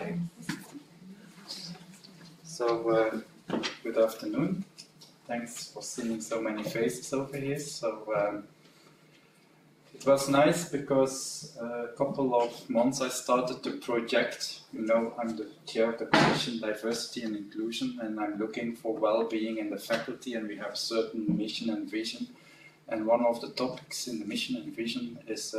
Okay. So, good afternoon. Thanks for seeing so many faces over here. So, it was nice because a couple of months I started the project. You know, I'm the chair of the Commission Diversity and Inclusion, and I'm looking for well-being in the faculty, and we have certain mission and vision. And one of the topics in the mission and vision is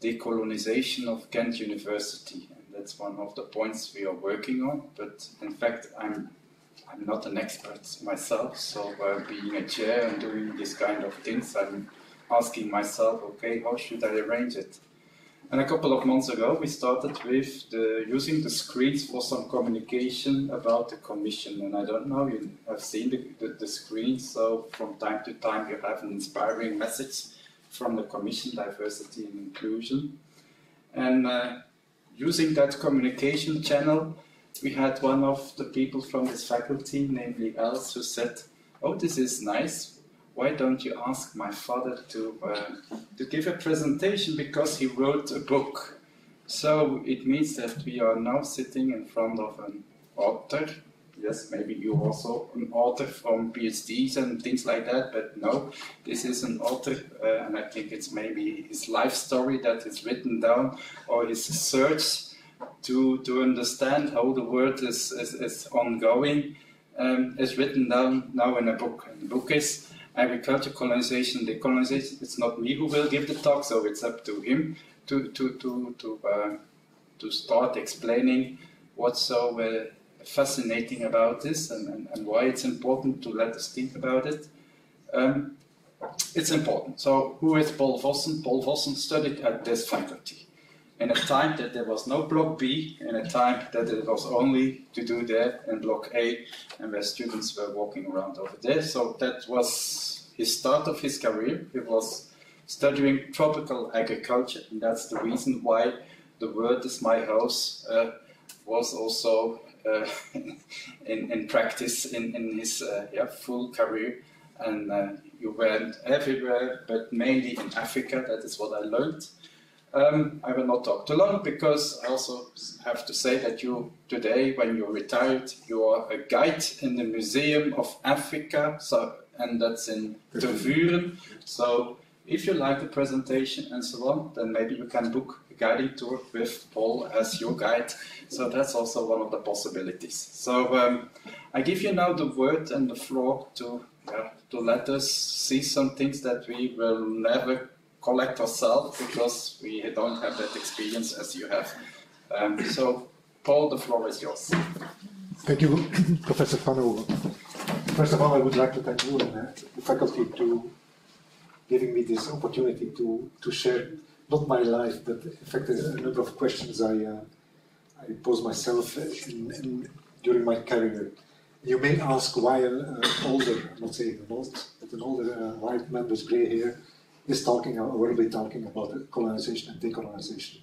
decolonization of Gent University. And that's one of the points we are working on. But in fact, I'm not an expert myself, so being a chair and doing this kind of things, I'm asking myself, okay, how should I arrange it? And a couple of months ago, we started with using the screens for some communication about the Commission. And I don't know, you have seen the screens, so from time to time you have an inspiring message from the Commission Diversity and Inclusion. And using that communication channel, we had one of the people from this faculty, namely Els, who said, oh, this is nice. Why don't you ask my father to give a presentation, because he wrote a book. So it means that we are now sitting in front of an author. Yes, maybe you're also an author from PhDs and things like that, but no, this is an author, and I think it's maybe his life story that is written down, or his search to understand how the world is ongoing, is written down now in a book. And the book is Agriculture, Colonization, Decolonization. It's not me who will give the talk, so it's up to him to start explaining what's so fascinating about this and why it's important to let us think about it. It's important. So, who is Paul Vossen? Paul Vossen studied at this faculty in a time that there was no Block B, in a time that it was only to do there in Block A, and where students were walking around over there. So that was his start of his career. He was studying tropical agriculture, and that's the reason why the word is my house was also in practice in his full career. And you went everywhere, but mainly in Africa. That is what I learned. I will not talk too long, because I also have to say that you today, when you're retired, you are a guide in the Museum of Africa, and that's in Tervuren. So if you like the presentation and so on, then maybe you can book a guiding tour with Paul as your guide. So that's also one of the possibilities. So I give you now the word and the floor to let us see some things that we will never collect ourselves, because we don't have that experience as you have. So, Paul, the floor is yours. Thank you, Professor Van Ogen. First of all, I would like to thank you and the faculty to giving me this opportunity to share, not my life, but in fact a number of questions I posed myself during my career. You may ask why an older, I'm not saying an old, but an older white man with grey hair is talking, or will be talking about colonization and decolonization.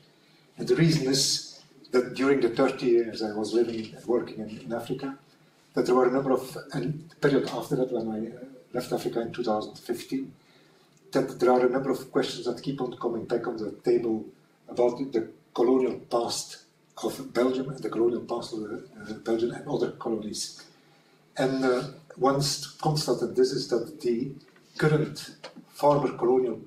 And the reason is that during the 30 years I was living and working in Africa, that there were a number of, and the period after that, when I left Africa in 2015, that there are a number of questions that keep on coming back on the table about the colonial past of Belgium and the colonial past of Belgium and other colonies. And one constant in this is that the current former colonial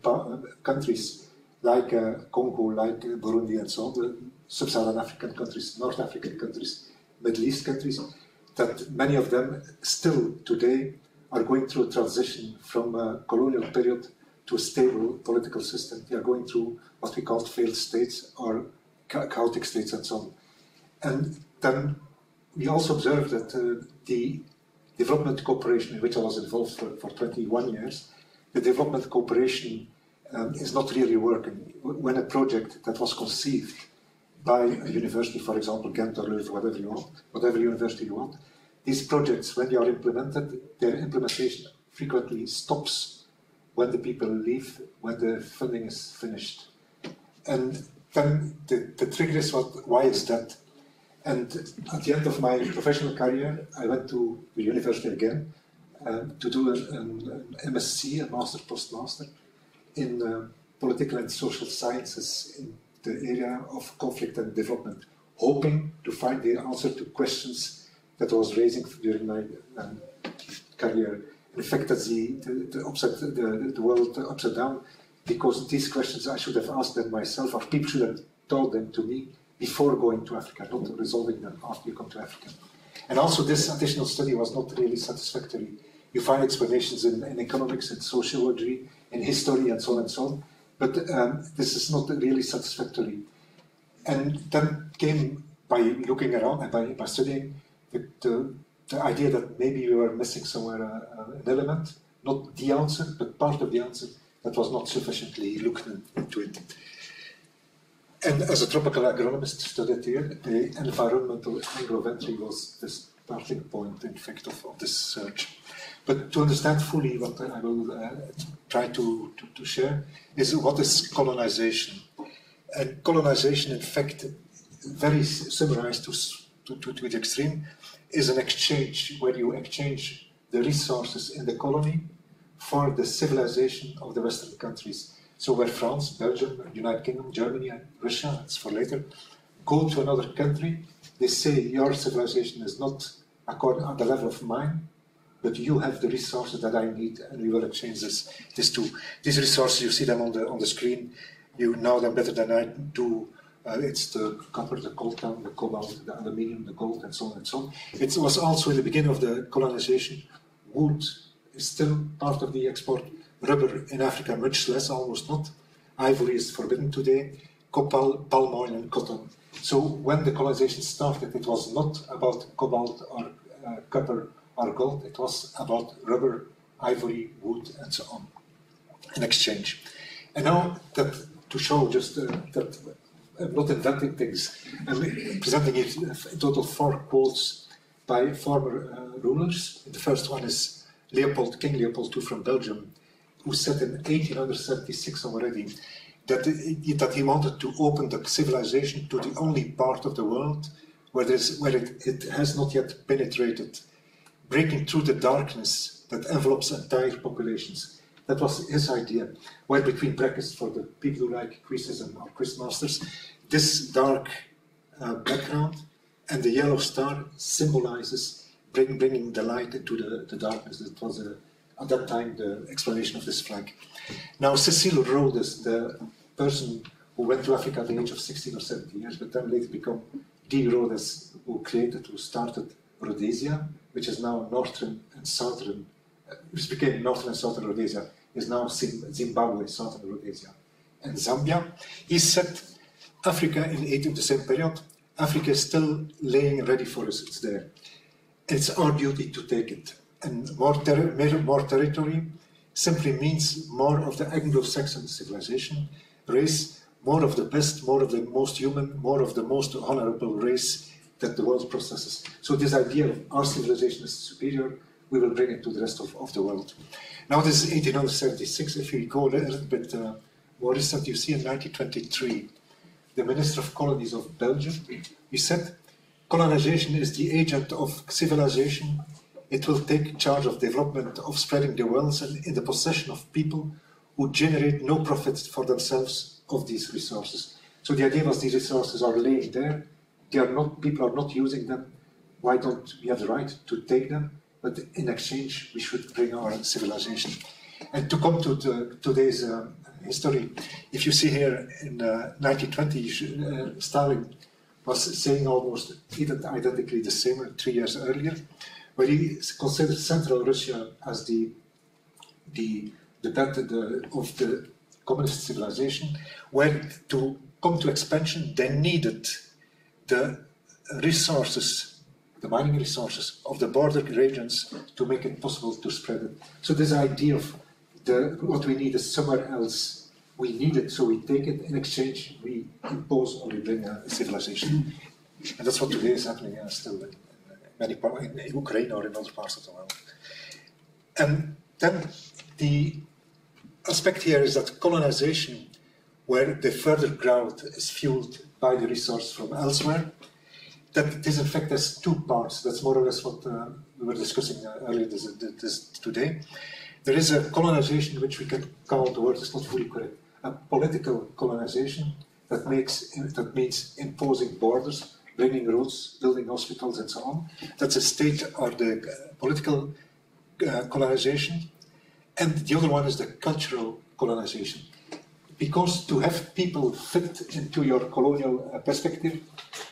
countries like Congo, like Burundi and so on, the sub-Saharan African countries, North African countries, Middle East countries, that many of them still today are going through a transition from a colonial period to a stable political system. They are going through what we call failed states or chaotic states and so on. And then we also observed that the development cooperation in which I was involved for 21 years, the development cooperation is not really working. When a project that was conceived by a university, for example, Gent or Leuven, whatever you want, whatever university you want, these projects, when they are implemented, their implementation frequently stops when the people leave, when the funding is finished. And then the trigger is why is that? And at the end of my professional career, I went to the university again to do an MSc, a master postmaster, in political and social sciences in the area of conflict and development, hoping to find the answer to questions that I was raising during my career. In fact, that's the world upside down, because these questions I should have asked them myself, or people should have told them to me before going to Africa, not resolving them after you come to Africa. And also this additional study was not really satisfactory. You find explanations in economics and sociology, in history and so on and so on, but this is not really satisfactory. And then came, by looking around and by studying, the idea that maybe we were missing somewhere an element, not the answer, but part of the answer that was not sufficiently looked into it. And as a tropical agronomist studied here, the environmental agroventory was the starting point, in fact, of this search. But to understand fully what I will try to share is what is colonization. And colonization, in fact, very summarized to the extreme, is an exchange where you exchange the resources in the colony for the civilization of the Western countries. So where France, Belgium, United Kingdom, Germany, and Russia, that's for later, go to another country, they say your civilization is not at the level of mine, but you have the resources that I need, and we will exchange this too. These resources, you see them on the screen. You know them better than I do. It's the copper, the coltan, the cobalt, the aluminium, the gold, and so on and so on. It was also in the beginning of the colonization. Wood is still part of the export. Rubber in Africa, much less, almost not. Ivory is forbidden today. Copal, palm oil, and cotton. So when the colonization started, it was not about cobalt or copper or gold. It was about rubber, ivory, wood, and so on, in exchange. And now that to show just that I'm not inventing things, I'm presenting it in total 4 quotes by former rulers. The first one is King Leopold II from Belgium, who said in 1876 already that he wanted to open the civilization to the only part of the world where it has not yet penetrated, breaking through the darkness that envelopes entire populations. That was his idea. While between brackets, for the people who like quizzes and or quiz masters, this dark background and the yellow star symbolizes bringing the light into the darkness. It was at that time the explanation of this flag. Now Cecile Rhodes, the person who went to Africa at the age of 16 or 17 years, but then later became D. Rhodes, who started Rhodesia, which is now northern and southern, which became northern and southern Rhodesia, is now Zimbabwe, southern Rhodesia, and Zambia. He said, Africa in the same period, Africa is still laying ready for us, it's there. It's our duty to take it. And more territory simply means more of the Anglo-Saxon civilization, race, more of the best, more of the most human, more of the most honorable race that the world possesses. So this idea of our civilization is superior, we will bring it to the rest of the world. Now this is 1876. If you go a little bit more recent, you see in 1923, the Minister of Colonies of Belgium, he said, colonization is the agent of civilization. It will take charge of development, of spreading the wealth and in the possession of people who generate no profit for themselves of these resources. So the idea was these resources are laying there, people are not using them. Why don't we have the right to take them? But in exchange, we should bring our civilization. And to come to today's history, if you see here in 1920, Stalin was saying almost identically the same 3 years earlier, where he considered Central Russia as the bed of the communist civilization, where to come to expansion, they needed the resources, the mining resources of the border regions to make it possible to spread it. So this idea of what we need is somewhere else. We need it, so we take it. In exchange, we impose or we bring a civilization. And that's what today is happening still in many parts, in Ukraine or in other parts of the world. And then the aspect here is that colonization, where the further growth is fueled by the resource from elsewhere, that this in fact has 2 parts. That's more or less what we were discussing earlier today. There is a colonization which we can call, the word is not fully correct, a political colonization that means imposing borders, bringing roads, building hospitals, and so on. That's a state or the political colonization. And the other one is the cultural colonization. Because to have people fit into your colonial perspective,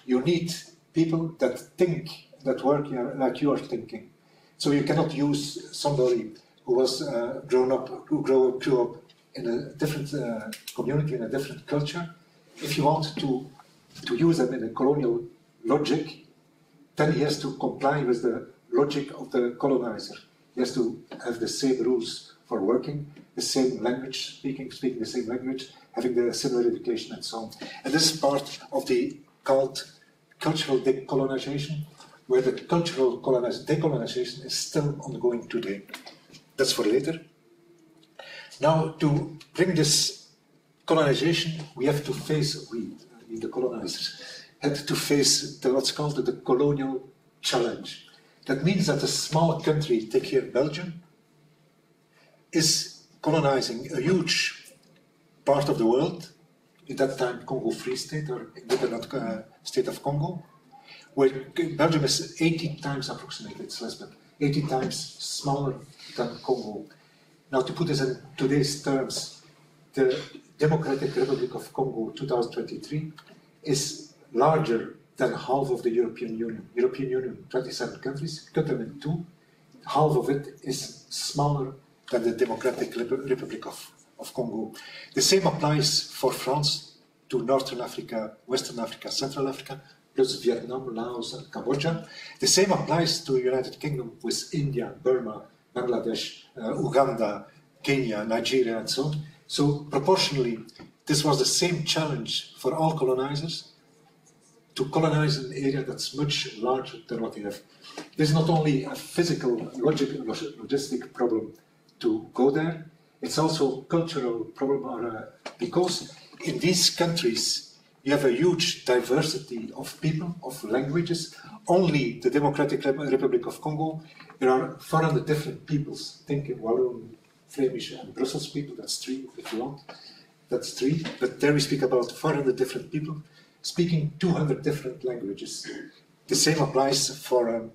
you need people that think, that work like you are thinking. So you cannot use somebody who was grew up in a different community, in a different culture. If you want to use them in a colonial logic, then he has to comply with the logic of the colonizer. He has to have the same rules for working, the same language, speaking the same language, having the similar education and so on. And this is part of the called cultural decolonization, where the cultural decolonization is still ongoing today. That's for later. Now, to bring this colonization, we have to face, the colonizers, had to face what's called the colonial challenge. That means that a small country, take here Belgium, is colonizing a huge part of the world, at that time Congo Free State, or independent state of Congo, where Belgium is 80 times approximately, it's less, but 80 times smaller than Congo. Now, to put this in today's terms, the Democratic Republic of Congo 2023 is larger than half of the European Union. European Union, 27 countries, cut them in two. Half of it is smaller than the Democratic Republic of Congo. The same applies for France to Northern Africa, Western Africa, Central Africa, plus Vietnam, Laos, and Cambodia. The same applies to the United Kingdom with India, Burma, Bangladesh, Uganda, Kenya, Nigeria, and so on. So proportionally, this was the same challenge for all colonizers to colonize an area that's much larger than what they have. This is not only a physical, logistic problem to go there, it's also a cultural problem, because in these countries you have a huge diversity of people, of languages. Only the Democratic Republic of Congo, there are 400 different peoples. Think in Walloon, Flemish, and Brussels people, that's 3 if you want. That's 3, but there we speak about 400 different people speaking 200 different languages. The same applies for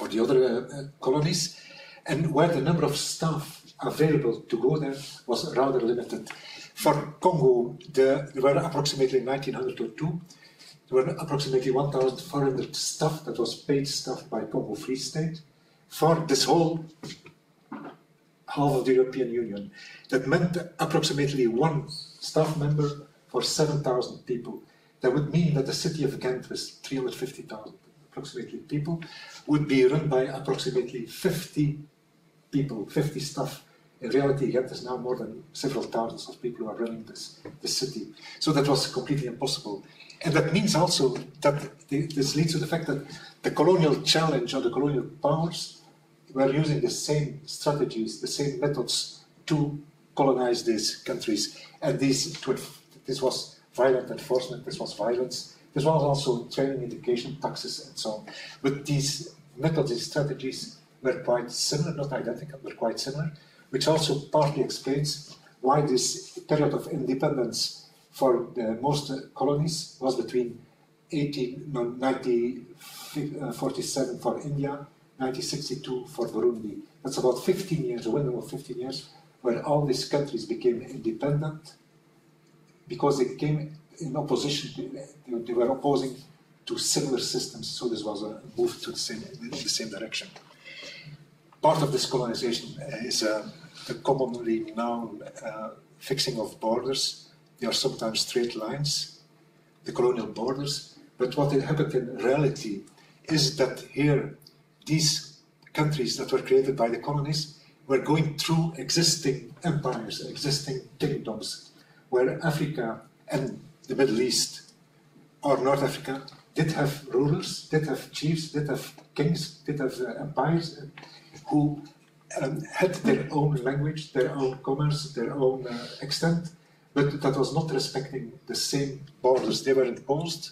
the other colonies, and where the number of staff available to go there was rather limited. For Congo, there were approximately 1902, there were approximately 1,400 staff that was paid staff by Congo Free State for this whole half of the European Union. That meant approximately 1 staff member for 7,000 people. That would mean that the city of Gent, with 350,000 approximately people, would be run by approximately 50 people, 50 staff. In reality, Gent is now more than several thousands of people who are running this city. So that was completely impossible. And that means also that this leads to the fact that the colonial challenge or the colonial powers were using the same strategies, the same methods to colonize these countries. And this was violent enforcement, this was violence, this was also training, education, taxes, and so on. But these methods and strategies were quite similar, not identical, but quite similar, which also partly explains why this period of independence for the most colonies was between 1947 for India, 1962 for Burundi. That's about 15 years, a window of 15 years, where all these countries became independent because they came in opposition, they were opposing to similar systems, so this was a move to the same direction. Part of this colonization is the commonly known fixing of borders. They are sometimes straight lines, the colonial borders, but what happened in reality is that here, these countries that were created by the colonies were going through existing empires, existing kingdoms, where Africa and the Middle East or North Africa did have rulers, did have chiefs, did have kings, did have empires who had their own language, their own commerce, their own extent, but that was not respecting the same borders. They were imposed.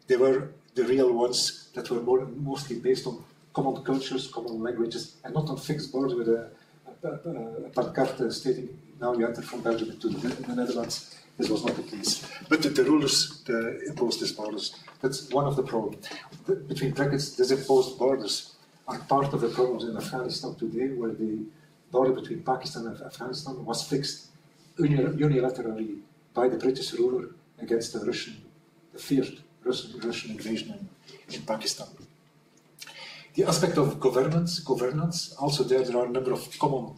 They were the real ones that were mostly based on common cultures, common languages, and not on fixed borders with a pancarte stating now you enter from Belgium into the Netherlands, this was not the case. But the rulers imposed these borders. That's one of the problems. Between brackets, these imposed borders are part of the problems in Afghanistan today, where the border between Pakistan and Afghanistan was fixed unilaterally by the British ruler against the feared Russian invasion in Pakistan. The aspect of governance, also there are a number of common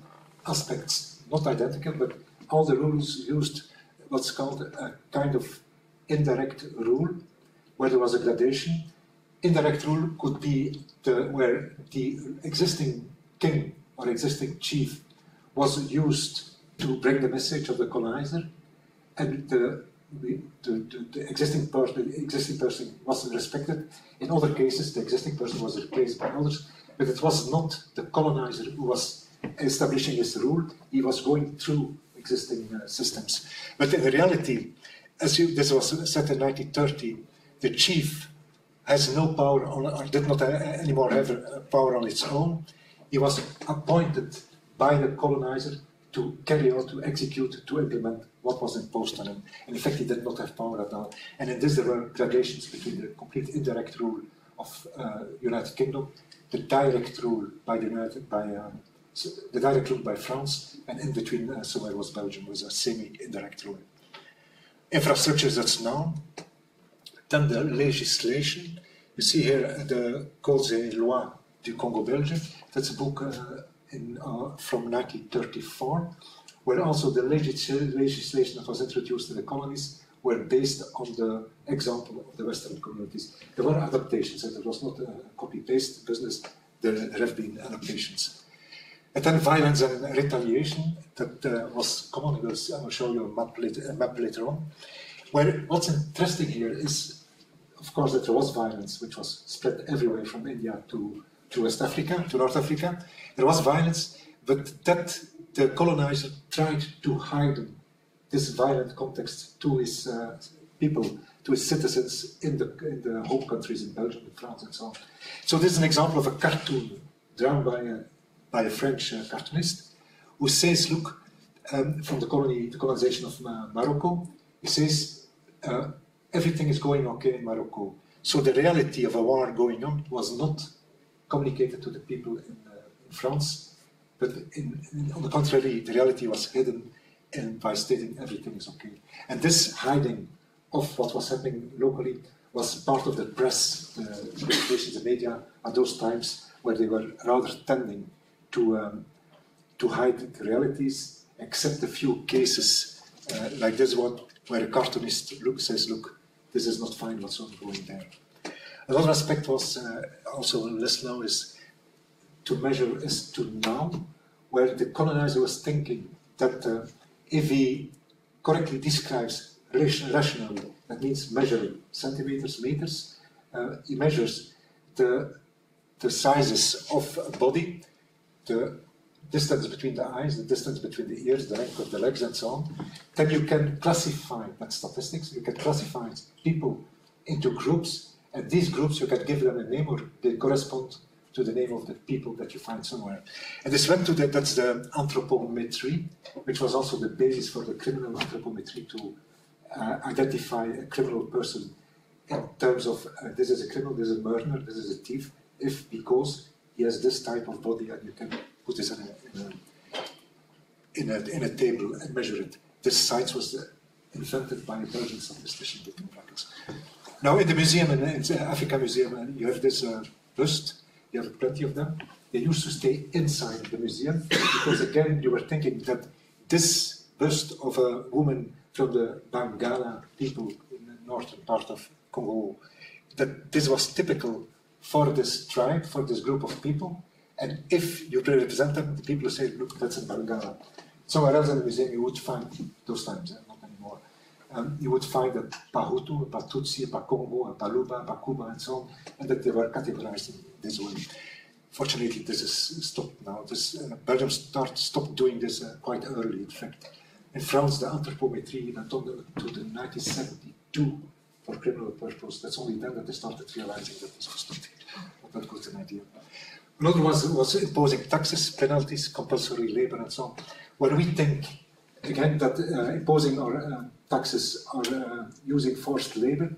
aspects, not identical, but all the rules used what's called a kind of indirect rule, where there was a gradation. Indirect rule could be where the existing king or existing chief was used to bring the message of the colonizer, and the existing person was respected. In other cases, the existing person was replaced by others, but it was not the colonizer who was establishing his rule. He was going through existing systems. But in reality, this was said in 1930, the chief has no power or did not anymore have power on its own. He was appointed by the colonizer to carry out, to execute, to implement what was imposed on him. And in fact, he did not have power at all. And in this, there were gradations between the complete indirect rule of United Kingdom, the direct rule by the direct rule by France, and in between somewhere was Belgium, was a semi-indirect rule. Infrastructures that's known. Then the legislation. You see here the Codes et Lois du Congo Belgium. That's a book from 1934, where also the legislation that was introduced in the colonies were based on the example of the Western communities. There were adaptations, and it was not a copy-paste business, there have been adaptations. And then violence and retaliation, that was common. I will show you a map later on. Where what's interesting here is, of course, that there was violence, which was spread everywhere from India to West Africa, to North Africa. There was violence, but that the colonizer tried to hide this violent context to his people, to his citizens in the home countries, in Belgium, in France, and so on. So this is an example of a cartoon drawn by a French cartoonist, who says, look, from the colonization of Morocco, he says, everything is going okay in Morocco. So the reality of a war going on was not communicated to the people in France, but on the contrary, the reality was hidden by stating everything is okay. And this hiding of what was happening locally was part of the press, the publications, the media at those times, where they were rather tending to hide the realities, except a few cases like this one, where a cartoonist says, look, this is not fine what's going there. Another aspect was also less now is to measure is to now, where the colonizer was thinking that if he correctly describes rationally, that means measuring centimeters, meters, he measures the sizes of a body, the distance between the eyes, the distance between the ears, the length of the legs, and so on. Then you can classify, that's statistics, you can classify people into groups, and these groups you can give them a name, or they correspond to the name of the people that you find somewhere. And this went to that's the anthropometry, which was also the basis for the criminal anthropometry to identify a criminal person in terms of this is a criminal, this is a murderer, this is a thief, because he has this type of body, and you can put this in a table and measure it. This science was invented by a Belgian statistician. Now in the museum, in the AfricaMuseum, you have this bust. You have plenty of them. They used to stay inside the museum because, again, you were thinking that this bust of a woman from the Bangala people in the northern part of Congo, that this was typical for this tribe, for this group of people. And if you represent them, the people say, look, that's in Bangala. Somewhere else in the museum you would find, those times, not anymore, you would find a Pahutu, a Patutsi, a Pakongo, a Paluba, a Pakuba, and so on, and that they were categorized in this way. Fortunately, this is stopped now. Belgium stopped doing this quite early, in fact. In France, the anthropometry went on to the 1972 for criminal purpose. That's only then that they started realizing that this was not that good an idea. Another was imposing taxes, penalties, compulsory labor, and so on. When we think, again, that imposing or taxes or using forced labor,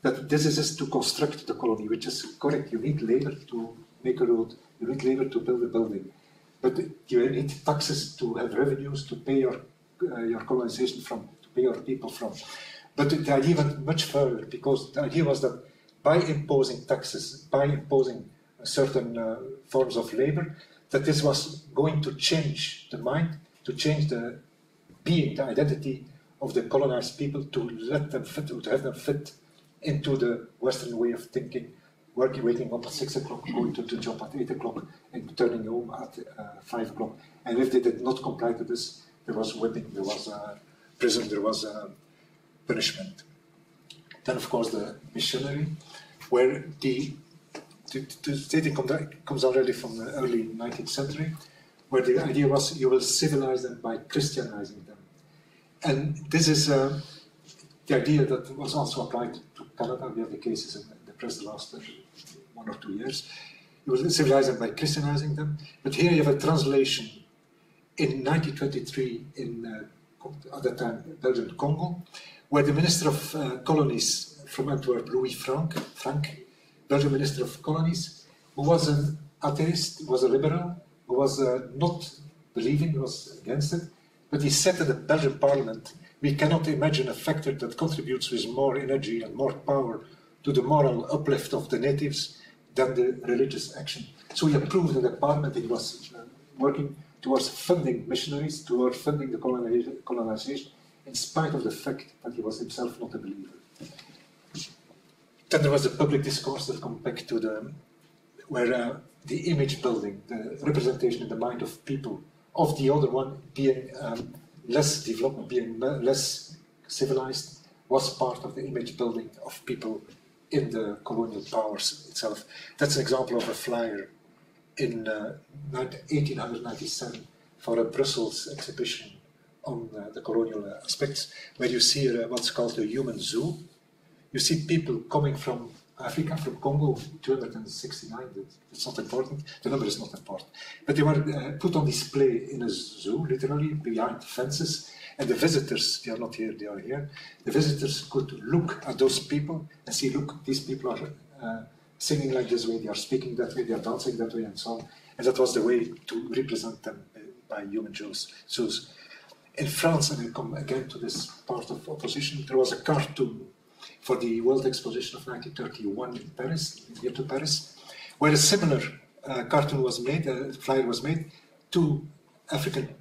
that this is to construct the colony, which is correct. You need labor to make a road, you need labor to build a building, but you need taxes to have revenues to pay your colonization from, to pay your people from. But the idea went much further, because the idea was that by imposing taxes, by imposing certain forms of labor, that this was going to change the mind, to change the being, the identity of the colonized people, to let them fit, to have them fit into the Western way of thinking, waking up at 6 o'clock, going to the job at 8 o'clock, and turning home at 5 o'clock. And if they did not comply to this, there was whipping, there was prison, there was punishment. Then, of course, the missionary, where the stating comes already from the early 19th century, where the idea was you will civilize them by Christianizing them. And this is the idea that was also applied to Canada. We have the cases in the press the last 1 or 2 years. You will civilize them by Christianizing them. But here you have a translation in 1923 in, at that time, Belgian Congo, where the Minister of Colonies from Antwerp, Louis Frank, Belgian Minister of Colonies, who was an atheist, was a liberal, who was not believing, was against it, but he said in the Belgian Parliament, we cannot imagine a factor that contributes with more energy and more power to the moral uplift of the natives than the religious action. So he approved in the Parliament that he was working towards funding missionaries, towards funding the colonization, in spite of the fact that he was himself not a believer. Then there was the public discourse that comes back to the, where the image building, the representation in the mind of people of the other one being less developed, being less civilized, was part of the image building of people in the colonial powers itself. That's an example of a flyer in 1897 for a Brussels exhibition on the colonial aspects, where you see what's called a human zoo. You see people coming from Africa, from Congo, 269, it's not important, the number is not important. But they were put on display in a zoo, literally, behind fences, and the visitors, they are not here, they are here, the visitors could look at those people and see, look, these people are singing like this way, they are speaking that way, they are dancing that way, and so on. And that was the way to represent them by human zoos. In France, and I come again to this part of opposition, there was a cartoon for the World Exposition of 1931 in Paris, near to Paris, where a similar cartoon was made, a flyer was made, two African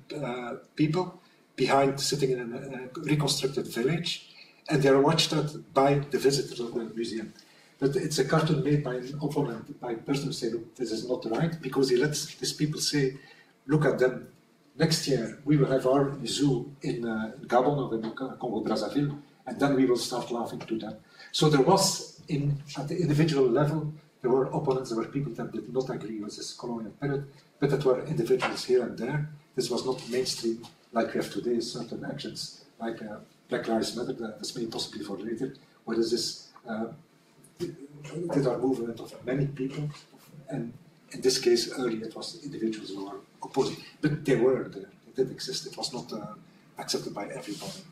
people behind, sitting in a reconstructed village, and they are watched at by the visitors of the museum. But it's a cartoon made by an opponent, by a person who says, look, this is not right, because he lets these people say, look at them. Next year, we will have our zoo in Gabon or in Congo-Brazzaville, and then we will start laughing to them. So there was, at the individual level, there were opponents, there were people that did not agree with this colonial period, but that were individuals here and there. This was not mainstream like we have today, certain actions, like Black Lives Matter, that's maybe possibly for later, where there's this did our movement of many people, and in this case, early it was individuals who were opposing, but they were there, they did exist, it was not accepted by everybody.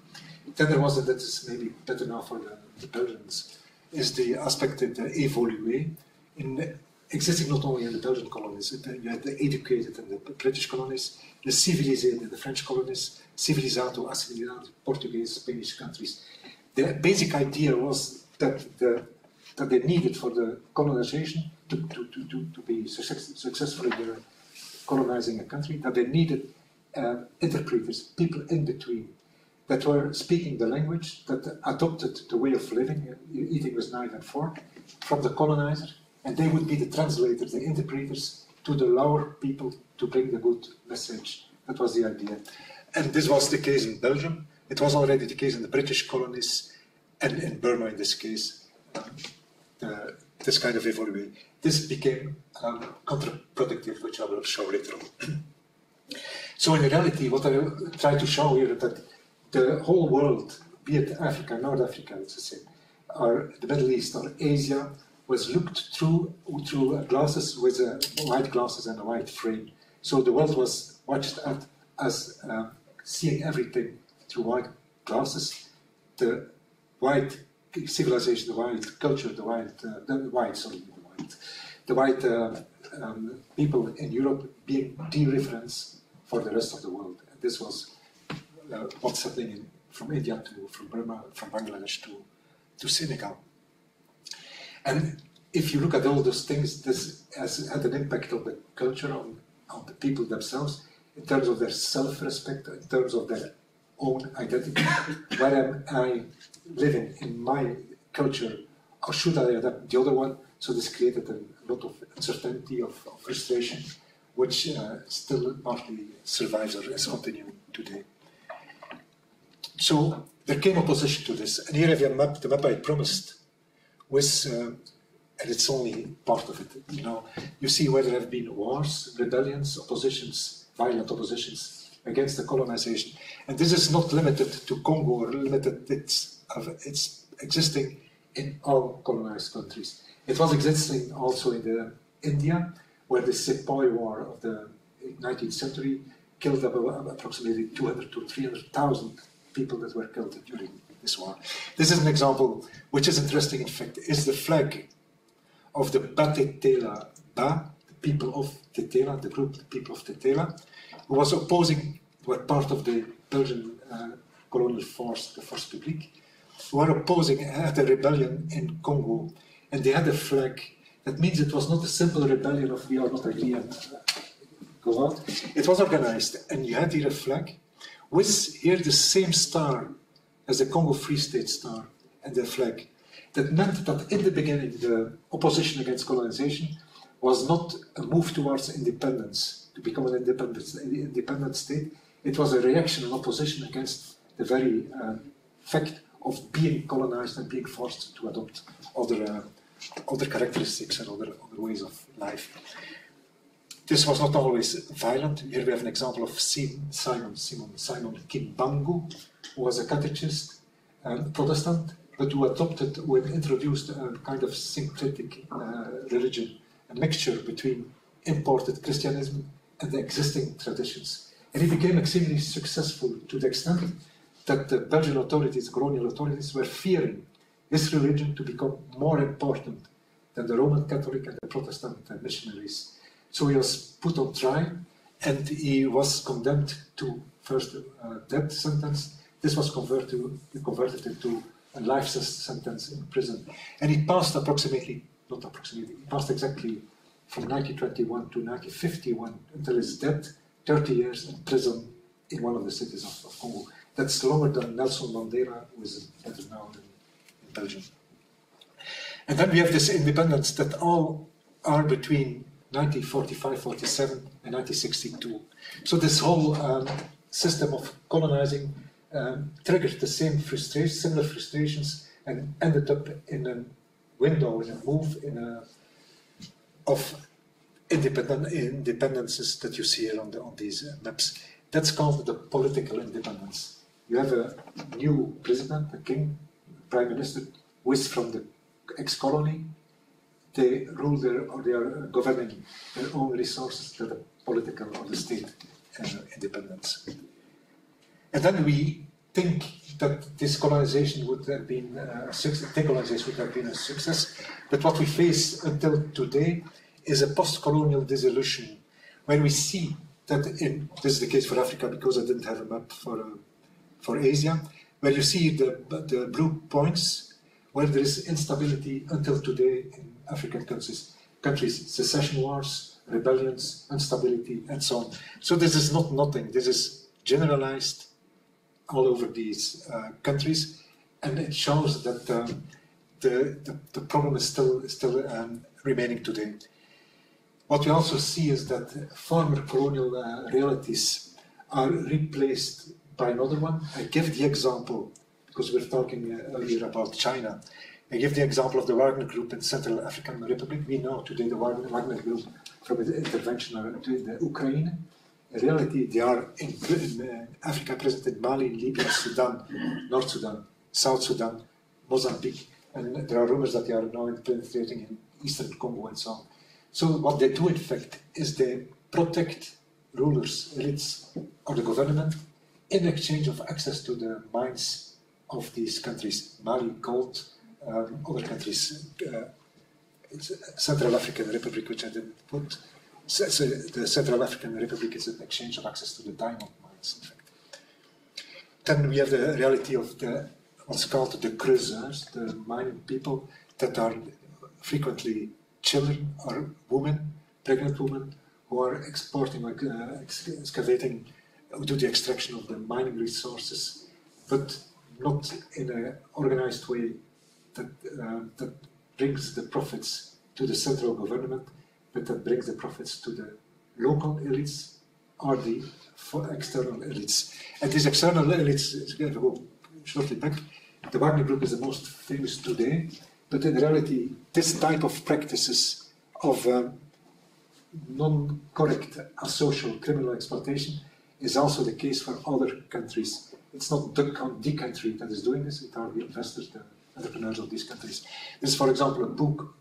Then there was, that is maybe better now for the Belgians, is the aspect of the évoluer, in existing not only in the Belgian colonies, you had the educated in the British colonies, the civilized in the French colonies, civilizato, assimilado, Portuguese, Spanish countries. The basic idea was that they needed for the colonization to be successful in colonizing a country, that they needed interpreters, people in between, that were speaking the language, that adopted the way of living, eating with knife and fork, from the colonizer, and they would be the translators, the interpreters, to the lower people to bring the good message. That was the idea. And this was the case in Belgium. It was already the case in the British colonies, and in Burma in this case, this kind of evolution. This became counterproductive, which I will show later on. So in reality, what I try to show here is that the whole world, be it Africa, North Africa, it's the same, or the Middle East, or Asia, was looked through glasses with white glasses and a white frame. So the world was watched at as seeing everything through white glasses, the white civilization, the white culture, the white people in Europe being the reference for the rest of the world. And this was what's happening from India from Burma, from Bangladesh to Senegal. And if you look at all those things, this has had an impact on the culture, on the people themselves, in terms of their self-respect, in terms of their own identity. Where am I living in my culture, or should I adapt the other one? So this created a lot of uncertainty, of frustration, which still partly survives or is continuing today. So there came opposition to this, and here I have a map, the map I promised, with, and it's only part of it. You see where there have been wars, rebellions, oppositions, violent oppositions against the colonization, and this is not limited to Congo or limited. It's existing in all colonized countries. It was existing also in India, where the Sepoy War of the 19th century killed approximately 200 to 300,000 people that were killed during this war. This is an example which is interesting, in fact, is the flag of the Ba-Tetela, the people of Tetela, the group, the people of Tetela, who was opposing, were part of the Belgian colonial force, the Force Publique, who were opposing at a rebellion in Congo. And they had a flag. That means it was not a simple rebellion of we are not agree and go out. It was organized, and you had here a flag with here the same star as the Congo Free State star and the flag. That meant that in the beginning, the opposition against colonization was not a move towards independence, to become an independent state. It was a reaction, an opposition against the very fact of being colonized and being forced to adopt other characteristics and other ways of life. This was not always violent. Here we have an example of Simon Kimbangu, who was a catechist and Protestant, but who introduced a kind of syncretic religion, a mixture between imported Christianism and the existing traditions. And he became extremely successful to the extent that the Belgian authorities, colonial authorities, were fearing his religion to become more important than the Roman Catholic and the Protestant missionaries. So he was put on trial, and he was condemned to first death sentence. This was converted into a life sentence in prison. And he passed he passed exactly from 1921 to 1951 until his death, 30 years in prison in one of the cities of Congo. That's longer than Nelson Mandela, who is better now in Belgium. And then we have this independence that all are between 1945-47 and 1962. So this whole system of colonizing triggered the same similar frustrations, and ended up in a window, in a move, of independences that you see here on these maps. That's called the political independence. You have a new president, a king, prime minister, who is from the ex-colony. They rule they are governing their own resources, the political or the state independence. And then we think that this colonization would have been a success, decolonization would have been a success, but what we face until today is a post-colonial dissolution, where we see that this is the case for Africa because I didn't have a map for Asia, where you see the blue points, where there is instability until today in African countries, secession wars, rebellions, instability, and so on. So this is not nothing. This is generalized all over these countries, and it shows that the problem is still remaining today. What we also see is that former colonial realities are replaced by another one. I give the example, because we were talking earlier about China. I give the example of the Wagner Group in Central African Republic. We know today the Wagner Group from the intervention in the Ukraine. In reality, they are in Africa present in Mali, Libya, Sudan, North Sudan, South Sudan, Mozambique, and there are rumors that they are now penetrating in Eastern Congo and so on. So what they do, in fact, is they protect rulers, elites, or the government in exchange of access to the mines of these countries. Mali, gold, other countries, Central African Republic, which I didn't put. So the Central African Republic is an exchange of access to the diamond mines, in fact. Then we have the reality of what's called the creuseurs, the mining people that are frequently children or women, pregnant women, who are exporting, like excavating, who do the extraction of the mining resources, but not in an organized way that brings the profits to the central government, but that brings the profits to the local elites or the external elites. And these external elites, if I go shortly back, the Wagner Group is the most famous today, but in reality, this type of practices of non-correct asocial criminal exploitation is also the case for other countries. It's not the country that is doing this, it are the investors, the entrepreneurs of these countries. This is, for example, a book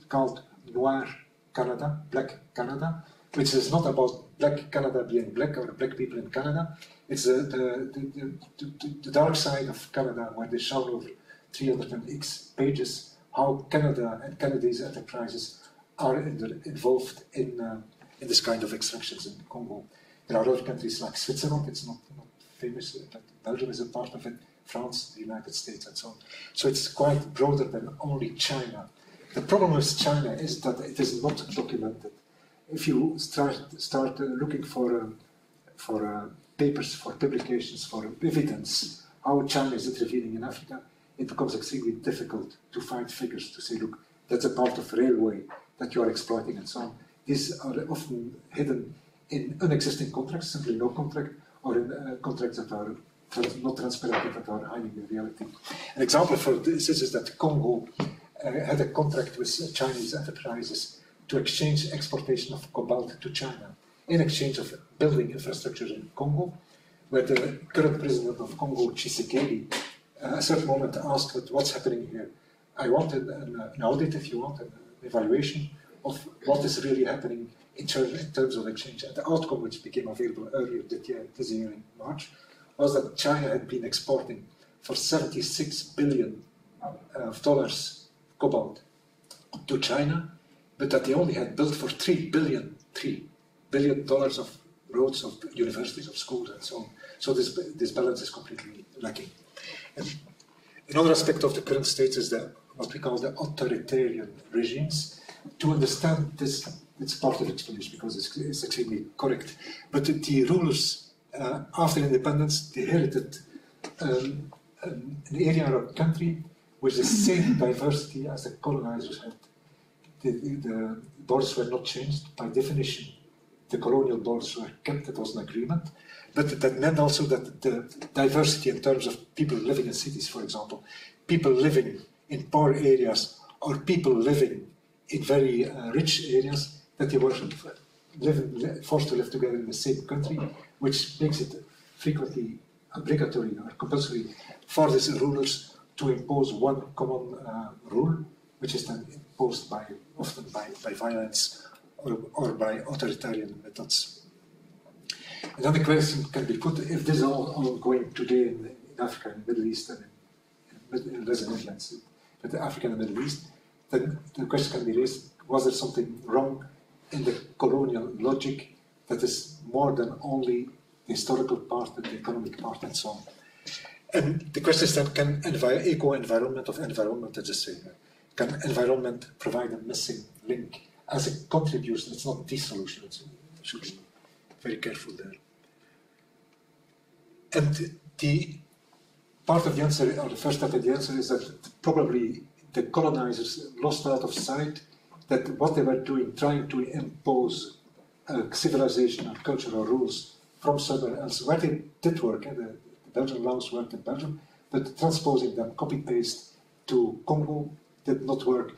called Noir Canada, Black Canada, which is not about Black Canada being black or black people in Canada. It's the dark side of Canada, where they show over 300x pages how Canada and Canadian enterprises are involved in this kind of extractions in Congo. There are other countries like Switzerland, it's not famous, but Belgium is a part of it, France, the United States, and so on. So it's quite broader than only China. The problem with China is that it is not documented. If you start looking for papers, for publications, for evidence, how China is intervening in Africa, it becomes extremely difficult to find figures to say, look, that's a part of railway that you are exploiting and so on. These are often hidden in unexisting contracts, simply no contract, or in contracts that are not transparent, that are hiding the reality. An example for this is that Congo had a contract with Chinese enterprises to exchange exportation of cobalt to China in exchange of building infrastructure in Congo, where the current president of Congo, Tshisekedi, at a certain moment asked what's happening here. I wanted an audit, if you want, an evaluation of what is really happening in terms of exchange. And the outcome, which became available earlier this year in March, was that China had been exporting for $76 billion cobalt to China, but that they only had built for $3 billion of roads, of universities, of schools, and so on. So this balance is completely lacking. And another aspect of the current state is what we call the authoritarian regimes. To understand this, it's part of the explanation because it's extremely correct. But the rulers, after independence, they inherited an area or a country with the same diversity as the colonizers had. The borders were not changed. By definition, the colonial borders were kept. It was an agreement. But that meant also that the diversity in terms of people living in cities, for example, people living in poor areas, or people living in very rich areas, that they were forced to live together in the same country, which makes it frequently obligatory or compulsory for these rulers to impose one common rule, which is then imposed often by violence or by authoritarian methods. And then the question can be put, if this is all ongoing today in Africa, in the Middle East, and in less influence, but Africa and the Middle East, then the question can be raised, was there something wrong in the colonial logic that is more than only the historical part and the economic part and so on? And the question is then, can eco-environment of environment, as I say, can environment provide a missing link as a contribution? It's not the solution, it should be very careful there. And the part of the answer, or the first step of the answer, is that probably the colonizers lost out of sight that what they were doing, trying to impose civilization and cultural rules from somewhere else, where they did work, and the Belgian laws worked in Belgium, but transposing them copy-paste to Congo did not work,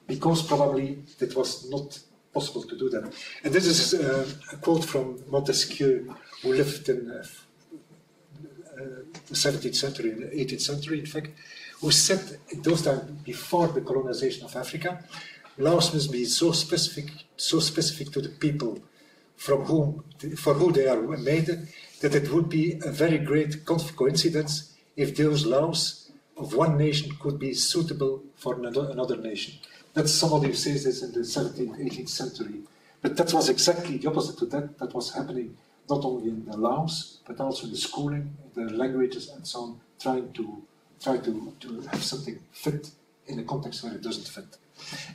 because probably it was not possible to do that. And this is a quote from Montesquieu, who lived in the 17th century, the 18th century, in fact, who said in those times, before the colonization of Africa, laws must be so specific to the people for who they are made, that it would be a very great coincidence if those laws of one nation could be suitable for another nation. That's somebody who says this in the 17th, 18th century. But that was exactly the opposite to that. That was happening not only in the laws, but also in the schooling, the languages, and so on, trying to have something fit in a context where it doesn't fit.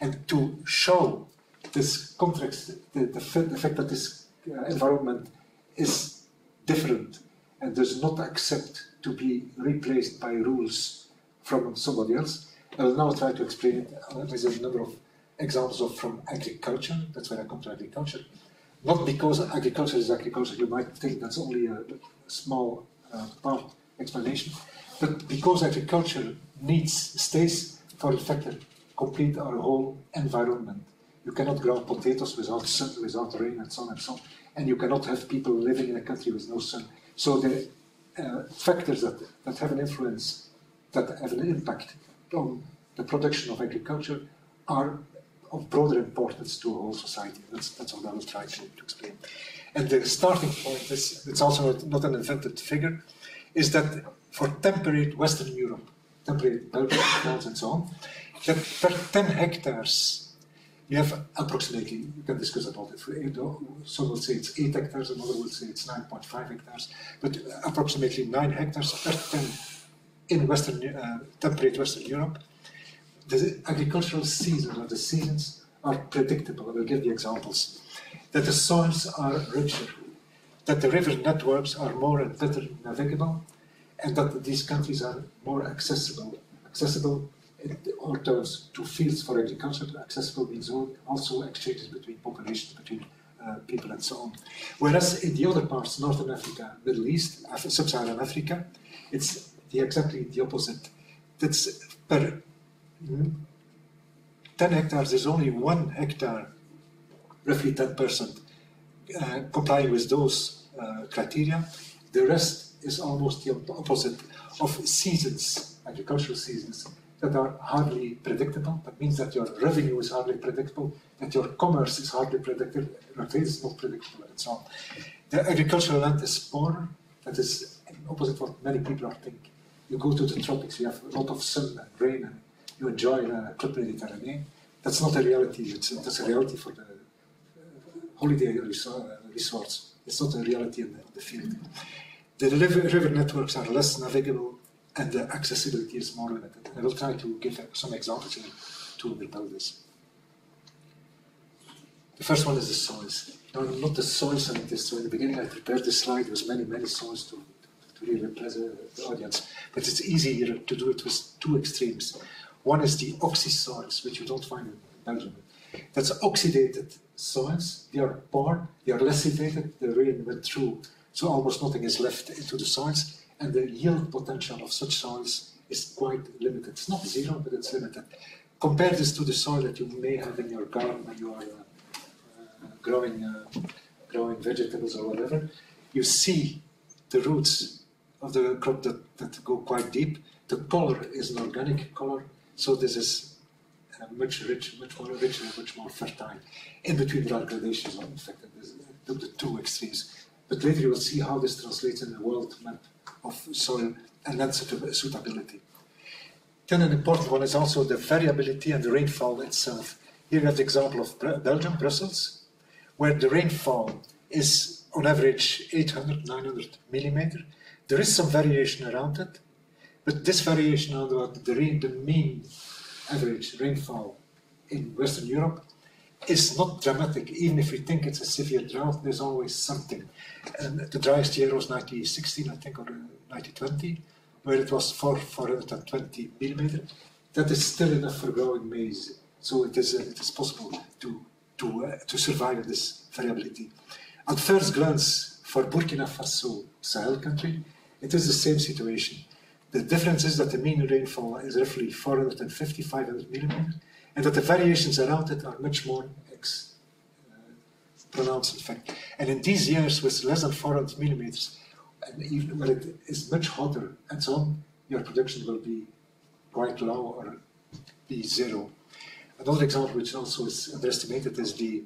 And to show this context, the fact that this environment is different and does not accept to be replaced by rules from somebody else, I will now try to explain it with a number of examples from agriculture. That's where I come to agriculture. Not because agriculture is agriculture, you might think that's only a small part explanation, but because agriculture stays for the fact that complete our whole environment. You cannot grow potatoes without sun, without rain, and so on and so on. And you cannot have people living in a country with no sun. So the factors that have an influence, that have an impact on the production of agriculture are of broader importance to a whole society. That's what I will try to explain. And the starting point is, it's also not an invented figure, is that for temperate Western Europe, temperate Belgium, France and so on, that per 10 hectares, you have approximately, you can discuss about it, some will say it's 8 hectares, another will say it's 9.5 hectares, but approximately 9 hectares per 10 in temperate Western Europe. The agricultural seasons, or the seasons, are predictable. I will give the examples. That the soils are richer, that the river networks are more and better navigable, and that these countries are more accessible. Accessible in all terms to fields for agriculture. Accessible means also exchanges between populations, between people and so on. Whereas in the other parts, Northern Africa, Middle East, Sub-Saharan Africa, it's exactly the opposite. That's per 10 hectares, there's only 1 hectare, roughly 10%, complying with those criteria. The rest is almost the opposite of seasons, agricultural seasons, that are hardly predictable. That means that your revenue is hardly predictable, that your commerce is hardly predictable, your trade is not predictable, and so on. The agricultural land is poorer. That is opposite what many people are thinking. You go to the tropics, you have a lot of sun and rain, and you enjoy Club Mediterranean. That's not a reality. That's a reality for the holiday resorts. It's not a reality in the field. The river networks are less navigable, and the accessibility is more limited. I will try to give some examples here to repel this. The first one is the soils. Now, I'm not the soil scientist, so in the beginning I prepared this slide. There was many soils to really impress the audience. But it's easier to do it with 2 extremes. One is the oxy soils, which you don't find in Belgium. That's oxidated soils. They are poor, they are lessivated, the rain went through, so almost nothing is left into the soils, and the yield potential of such soils is quite limited. It's not zero, but it's limited. Compare this to the soil that you may have in your garden when you are growing vegetables or whatever. You see the roots of the crop that go quite deep. The color is an organic color, so this is much more rich and much more fertile. In between there are gradations of effect, the 2 extremes. But later you will see how this translates in the world map of soil and land suitability. Then an important one is also the variability and the rainfall itself. Here you have the example of Belgium, Brussels, where the rainfall is on average 800, 900 millimeter. There is some variation around it, but this variation on the mean average rainfall in Western Europe is not dramatic. Even if we think it's a severe drought, there's always something. And the driest year was 1916, I think, or 1920, where it was 420 millimeter. That is still enough for growing maize. So it is possible to survive in this variability. At first glance, for Burkina Faso, Sahel country, it is the same situation. The difference is that the mean rainfall is roughly 450, 500 millimeters, and that the variations around it are much more pronounced, in fact. And in these years with less than 400 millimeters, and even when it is much hotter and so on, your production will be quite low or be zero. Another example which also is underestimated is the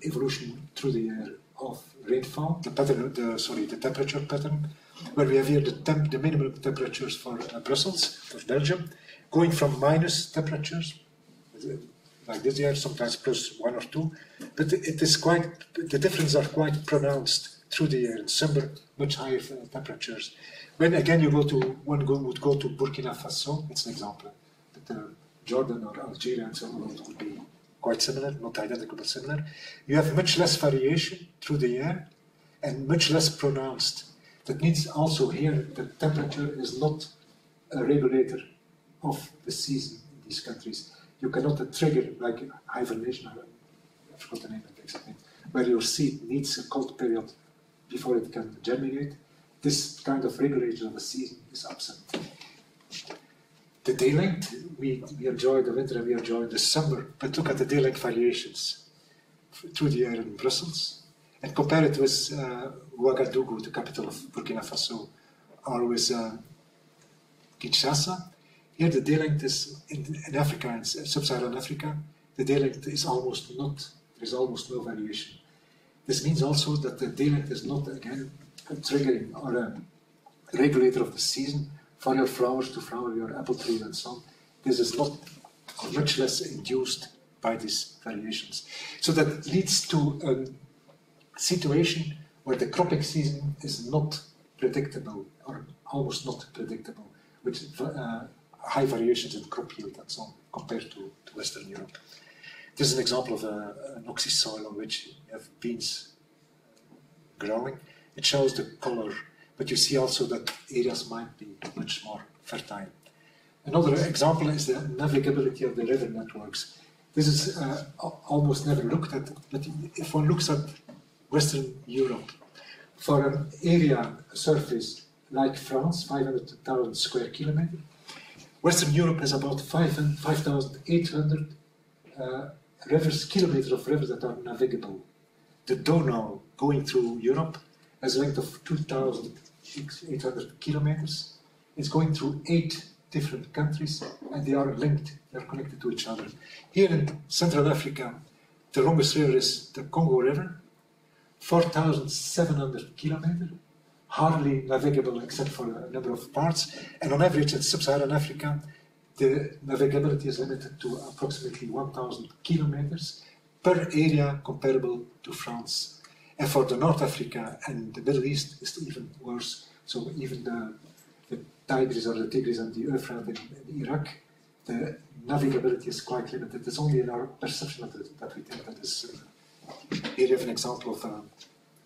evolution through the year of rainfall, the temperature pattern. where we have here the minimum temperatures for Brussels, for Belgium, going from minus temperatures, like this year, sometimes plus 1 or 2, but it is quite, the differences are quite pronounced through the year. In summer, much higher temperatures. When again you go to, one would go to Burkina Faso, it's an example, but Jordan or Algeria and so on would be quite similar, not identical but similar. You have much less variation through the year and much less pronounced. That means also here the temperature is not a regulator of the season in these countries. You cannot trigger like hibernation, I forgot the name of the exact name, where your seed needs a cold period before it can germinate. This kind of regulator of the season is absent. The day length, we enjoy the winter and we enjoy the summer, but look at the day length variations through the year in Brussels and compare it with Ouagadougou, the capital of Burkina Faso, or with Kinshasa. Here the day length is in Africa, in sub-Saharan Africa, the day length is almost not, there is almost no variation. This means also that the day length is not, again, a triggering or a regulator of the season for your flowers to flower, your apple tree and so on. This is not, or much less induced by these variations. So that leads to a situation where the cropping season is not predictable, or almost not predictable, with high variations in crop yield and so on, compared to Western Europe. This is an example of an oxy soil on which you have beans growing. It shows the color, but you see also that areas might be much more fertile. Another example is the navigability of the river networks. This is almost never looked at, but if one looks at Western Europe, for an area surface like France, 500,000 square kilometers, Western Europe has about 5,800 kilometers of rivers that are navigable. The Donau going through Europe has a length of 2,800 kilometers. It's going through 8 different countries and they are linked, they are connected to each other. Here in Central Africa, the longest river is the Congo River, 4,700 kilometers, hardly navigable except for a number of parts. And on average in Sub-Saharan Africa, the navigability is limited to approximately 1,000 kilometers per area comparable to France. And for the North Africa and the Middle East, it's even worse. So even the Tigris or the Tigris and the Euphrates in Iraq, the navigability is quite limited. It's only in our perception that we think that is. Here you have an example of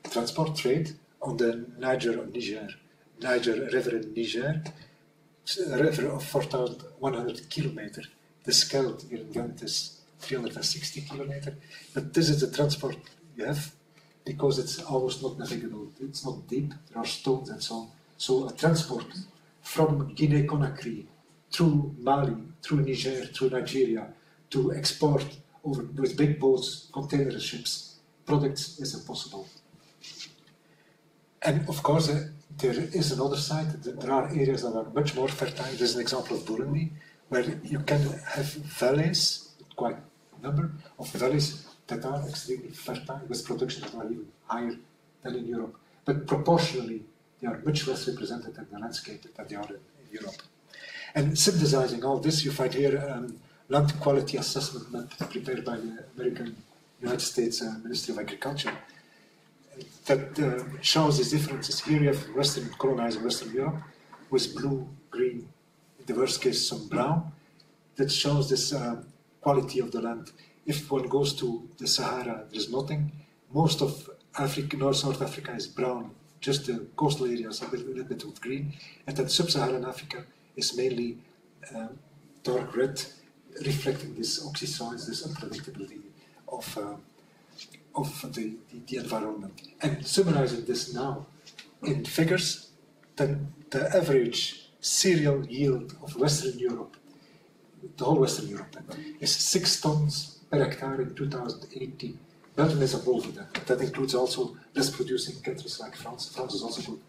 transport trade on the Niger River in Niger, a river of 4,100 kilometers. The Scheldt here in Gent is 360 kilometers. But this is the transport you have because it's almost not navigable. It's not deep, there are stones and so on. So a transport from Guinea-Conakry through Mali, through Niger, through Nigeria, to export over with big boats, container ships, products is impossible. And of course, there is another side. There are areas that are much more fertile. There's an example of Burundi, where you can have valleys, quite a number of valleys that are extremely fertile, with production that are even higher than in Europe. But proportionally, they are much less represented in the landscape than they are in Europe. And synthesizing all this, you find here land quality assessment map prepared by the United States Ministry of Agriculture that shows these differences. Here you have colonized Western Europe with blue, green, in the worst case some brown. That shows this quality of the land. If one goes to the Sahara, there is nothing. Most of Africa, North Africa is brown, just the coastal areas a little bit of green. And then Sub-Saharan Africa is mainly dark red, reflecting this oxysoils, this unpredictability of the environment. And summarizing this now in figures, then the average cereal yield of Western Europe, the whole Western Europe, is 6 tons per hectare in 2018. Belgium is above that. That includes also less producing countries like France. France is also good,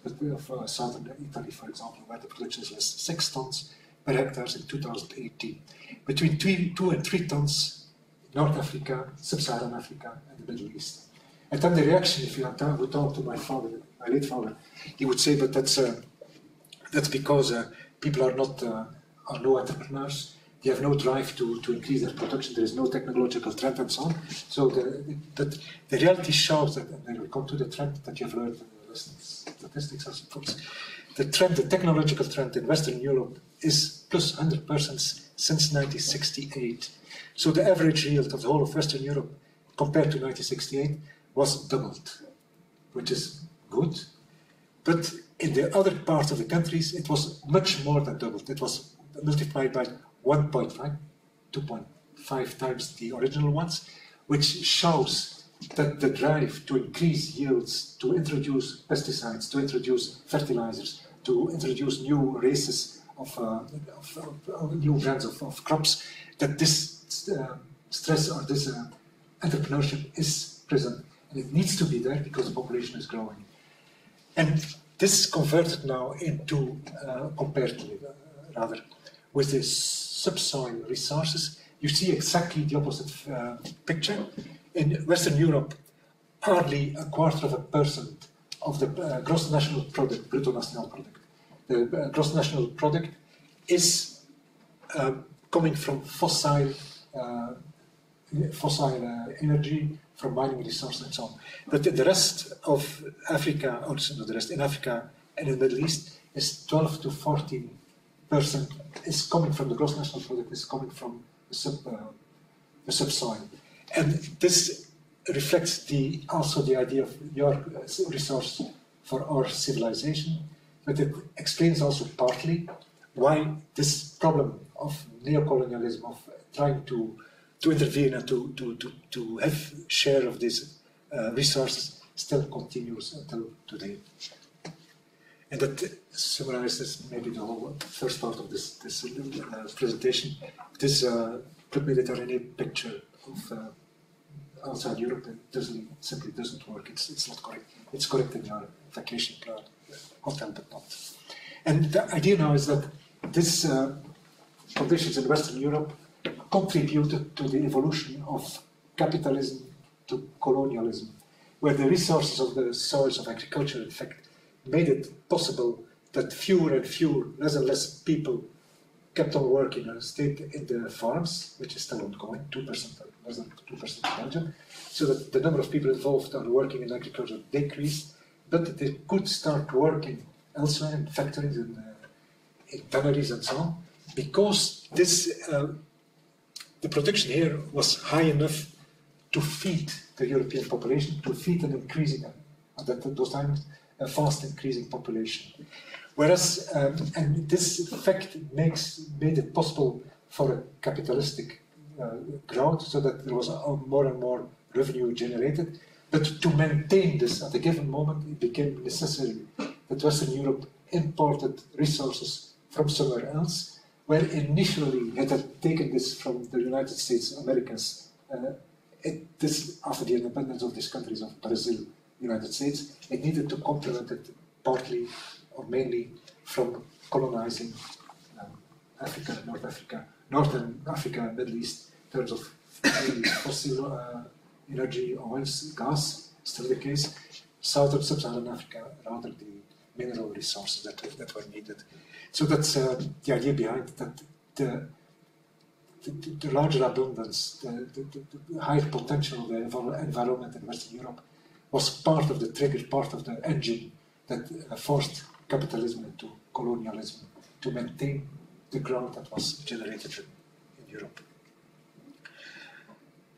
but we have southern Italy, for example, where the production is less. 6 tons per hectare in 2018. Between 2 and 3 tons North Africa, Sub-Saharan Africa, and the Middle East. And then the reaction, if you would talk to my father, my late father, he would say, but that's because people are no entrepreneurs. They have no drive to increase their production. There is no technological trend and so on. So the reality shows that, and then we come to the trend that you've learned in the statistics, I suppose. The technological trend in Western Europe is plus 100% since 1968. So the average yield of the whole of Western Europe compared to 1968 was doubled, which is good. But in the other parts of the countries, it was much more than doubled. It was multiplied by 1.5, 2.5 times the original ones, which shows that the drive to increase yields, to introduce pesticides, to introduce fertilizers, to introduce new races of new brands of crops, that this stress or this entrepreneurship is present. And it needs to be there because the population is growing. And this is converted now into, compared rather, with the subsoil resources, you see exactly the opposite picture. In Western Europe, hardly 1/4% of the gross national product, brutto national product, the gross national product is coming from fossil energy, from mining resources and so on. But the rest of Africa, also the rest in Africa and in the Middle East, is 12 to 14% is coming from the gross national product, is coming from the subsoil. And this reflects also the idea of your resource for our civilization, but it explains also partly why this problem of neocolonialism, of trying to intervene and to have share of these resources still continues until today. And that summarizes maybe the whole first part of this presentation. This preliminary picture of outside Europe, it simply doesn't work. It's not correct. It's correct in your vacation plan, hotel, but not. And the idea now is that these conditions in Western Europe contributed to the evolution of capitalism to colonialism, where the resources of the soils of agriculture, in fact, made it possible that fewer and fewer, less and less people kept on working and stayed in the farms, which is still ongoing, 2%, less than 2% in Belgium, so that the number of people involved are working in agriculture decreased, but they could start working elsewhere in factories, in tanneries and so on, because the production here was high enough to feed the European population, to feed an increasing, at those times, a fast increasing population. Whereas, and this fact made it possible for a capitalistic growth, so that there was more and more revenue generated. But to maintain this at a given moment, it became necessary that Western Europe imported resources from somewhere else, where initially it had taken this from the United States, Americas. This, after the independence of these countries of Brazil, United States, it needed to complement it partly or mainly from colonizing Africa, Northern Africa and Middle East in terms of fossil energy, oils, gas, still the case. Southern Sub-Saharan Africa, rather the mineral resources that were needed. So that's the idea behind that the larger abundance, the higher potential of the environment in Western Europe was part of the trigger, part of the engine that forced capitalism into colonialism to maintain the growth that was generated in Europe.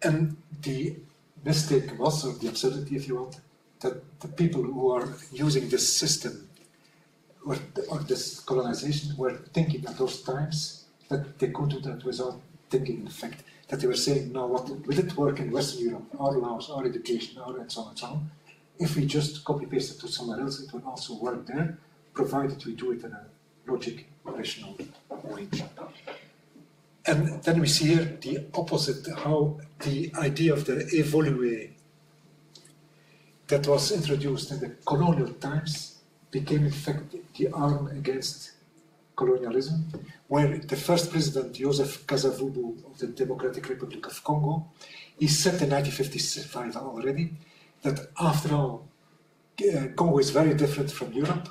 And the mistake was, or the absurdity if you want, that the people who are using this system or this colonization were thinking at those times that they could do that without thinking, in fact, that they were saying, no, will it work in Western Europe, our laws, our education, our and so on and so on. If we just copy-paste it to somewhere else, it will also work there, provided we do it in a logic, rational way. And then we see here the opposite, how the idea of the évolué that was introduced in the colonial times became, in fact, the arm against colonialism, where the first president, Joseph Kasavubu of the Democratic Republic of Congo, he said in 1955 already that after all, Congo is very different from Europe.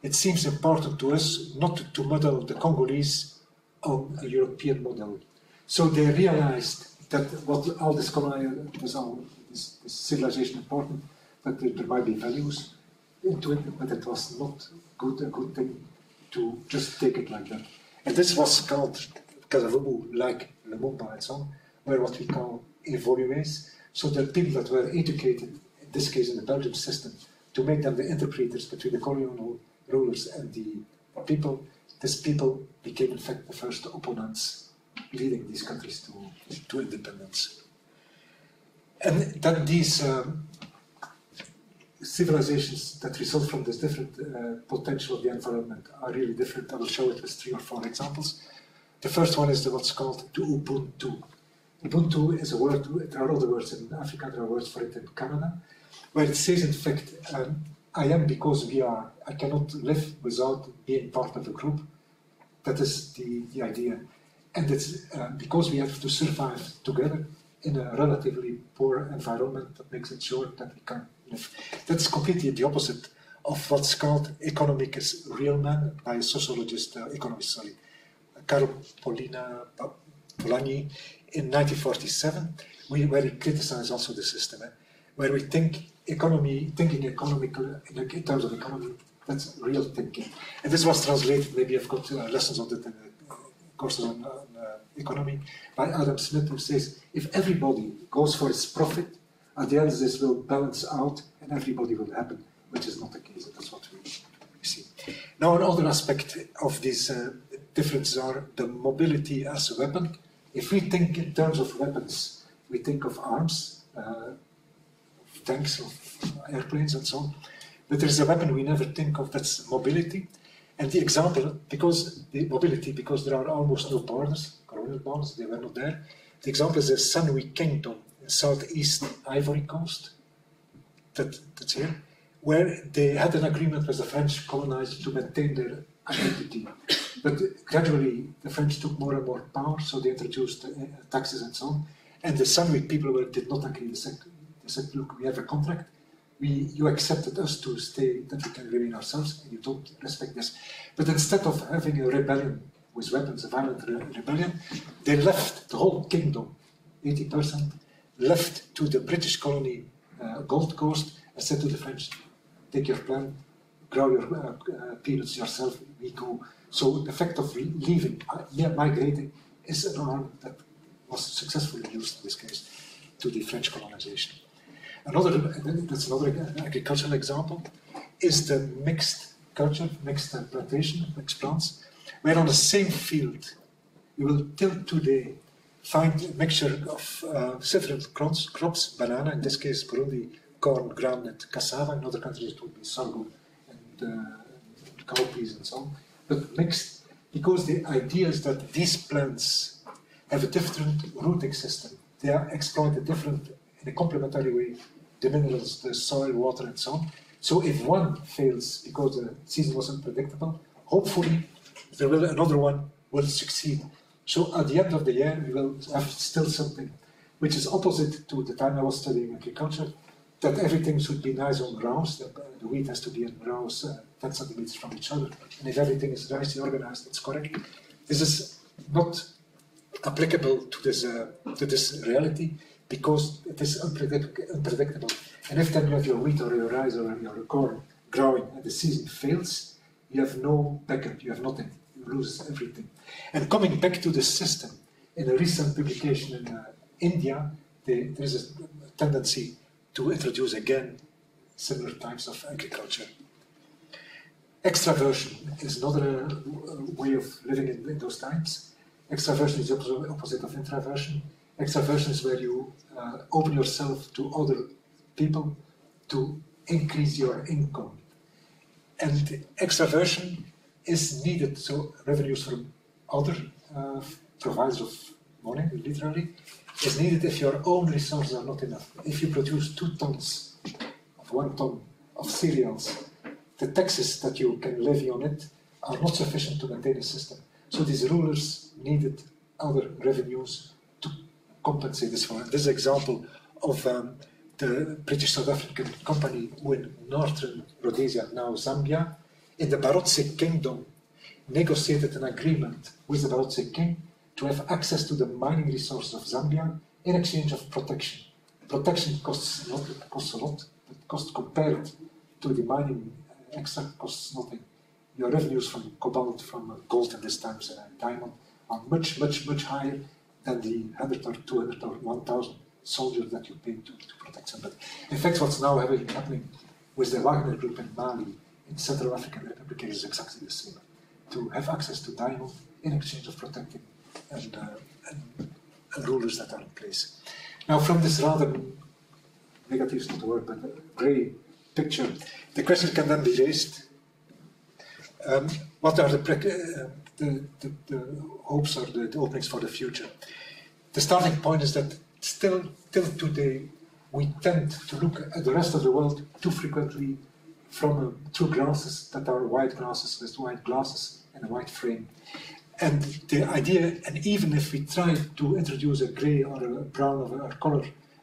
It seems important to us not to model the Congolese on a European model. So they realized that what all this this civilization important, that there might be values into it, but it was not a good thing to just take it like that. And this was called Kazavubu, like Lumumba and so on, were what we call evolués. So the people that were educated, in this case in the Belgian system, to make them the interpreters between the colonial rulers and the people, these people became in fact the first opponents leading these countries to independence. And then these civilizations that result from this different potential of the environment are really different. I will show it with 3 or 4 examples. The first one is what's called the Ubuntu. Ubuntu is a word, there are other words in Africa, there are words for it in Canada, where it says in fact, I am because we are. I cannot live without being part of a group. That is the idea. And it's because we have to survive together in a relatively poor environment that makes it sure that we can live. That's completely the opposite of what's called economic as real man by a sociologist, economist, sorry, Carlo Polanyi in 1947, where he criticized also the system, where we think thinking economical in terms of economy, that's real thinking. And this was translated, maybe I've got lessons on it in courses on economy, by Adam Smith, who says, if everybody goes for its profit, at the end this will balance out and everybody will happen, which is not the case, and that's what we see. Now another aspect of these differences are the mobility as a weapon. If we think in terms of weapons, we think of arms, tanks, of airplanes and so on. But there is a weapon we never think of, that's mobility. And the example, because there are almost no borders, colonial borders, they were not there. The example is the Sanui Kingdom in southeast Ivory Coast, that's here, where they had an agreement with the French colonizers to maintain their identity. But gradually the French took more and more power, so they introduced taxes and so on. And the Sanui people did not agree. They said, look, we have a contract. You accepted us to stay, that we can remain ourselves, and you don't respect this. But instead of having a rebellion with weapons, a violent rebellion, they left the whole kingdom, 80%, left to the British colony Gold Coast, and said to the French, take your plan, grow your peanuts yourself, we go. So the fact of leaving, migrating, is an arm that was successfully used in this case to the French colonization. That's another agricultural example, is the mixed culture, mixed plantation, mixed plants, where on the same field you will till today find a mixture of several crops, banana, in this case Burundi, corn, groundnut, cassava, in other countries it would be sorghum and cowpeas and so on, but mixed, because the idea is that these plants have a different rooting system. They are exploited different in a complementary way, the minerals, the soil, water, and so on. So if one fails because the season was unpredictable, hopefully another one will succeed. So at the end of the year, we will have still something, which is opposite to the time I was studying agriculture, that everything should be nice on rows, the wheat has to be in rows 10 centimeters from each other, and if everything is nicely organized, it's correct. This is not applicable to this reality, because it is unpredictable. And if then you have your wheat or your rice or your corn growing and the season fails, you have no backup, you have nothing, you lose everything. And coming back to the system, in a recent publication in India, there is a tendency to introduce again similar types of agriculture. Extraversion is another way of living in those times. Extraversion is the opposite of introversion. Extraversion is where you open yourself to other people to increase your income. And extraversion is needed, so revenues from other providers of money, literally, is needed if your own resources are not enough. If you produce 2 tons of 1 ton of cereals, the taxes that you can levy on it are not sufficient to maintain a system. So these rulers needed other revenues to compensate this for. This example of the British South African company who in northern Rhodesia, now Zambia, in the Barotse Kingdom, negotiated an agreement with the Barotse King to have access to the mining resources of Zambia in exchange of protection. Protection costs a lot, but cost compared to the mining extract costs nothing. Your revenues from cobalt, from gold in this times diamond, are much, much, much higher than the 100 or 200 or 1,000 soldiers that you pay to protect them. But in fact, what's now happening with the Wagner Group in Mali, in Central African Republic, is exactly the same. To have access to diamond in exchange of protecting and rulers that are in place. Now, from this rather negative is not the word, but grey picture, the question can then be raised: what are the hopes or the openings for the future? The starting point is that still, till today, we tend to look at the rest of the world too frequently from through glasses that are white glasses with white glasses and a white frame. And the idea, and even if we try to introduce a grey or a brown or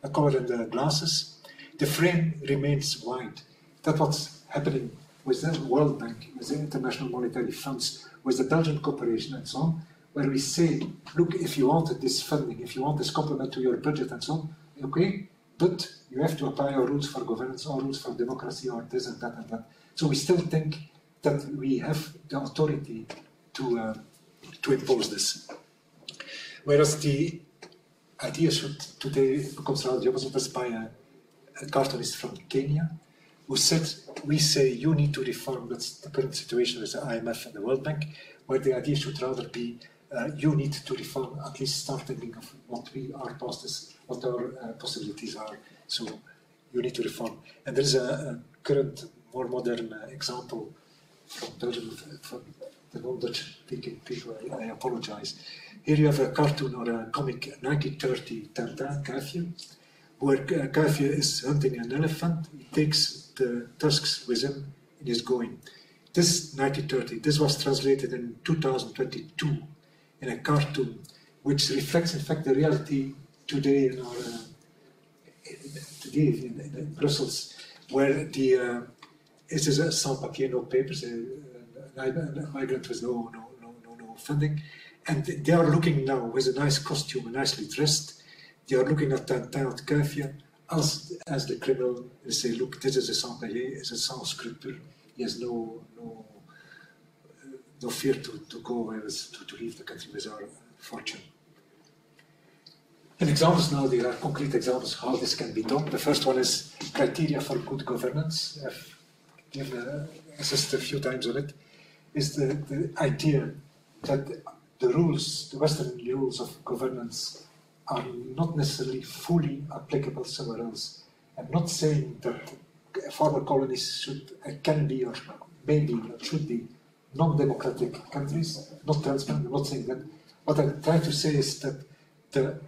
a color in the glasses, the frame remains white. That's what's happening with the World Bank, with the International Monetary Funds, with the Belgian Corporation and so on, where we say, look, if you want this funding, if you want this complement to your budget and so on, okay, but you have to apply our rules for governance, our rules for democracy, or this and that and that. So we still think that we have the authority to impose this. Whereas the idea today becomes rather the opposite. That's by a cartoonist from Kenya, who said, we say you need to reform. That's the current situation with the IMF and the World Bank, where the idea should rather be you need to reform, at least start thinking of what our past is, what our possibilities are. So you need to reform. And there is a current, more modern example from Belgium, from the non-Dutch speaking people. I apologize. Here you have a cartoon or a comic, 1930 Tintin, Kuifje, where Kuifje is hunting an elephant. He takes the tusks with him and is going. This 1930, this was translated in 2022 in a cartoon, which reflects, in fact, the reality today in our in Brussels, where the it is a sans-papier, no papers, a migrant with no funding, and they are looking now with a nice costume, nicely dressed. They are looking at Tintin, at Kuifje, as the criminal. They say, look, this is a sans-papier, is a sans scrupule. He has no fear to go away to leave the country with our fortune. And examples now, there are concrete examples how this can be done. The first one is criteria for good governance. I've given assisted a few times on it. Is the idea that the rules, the Western rules of governance, are not necessarily fully applicable somewhere else. I'm not saying that former colonies can be or maybe or should be non-democratic countries, not transparent. I'm not saying that. What I'm trying to say is that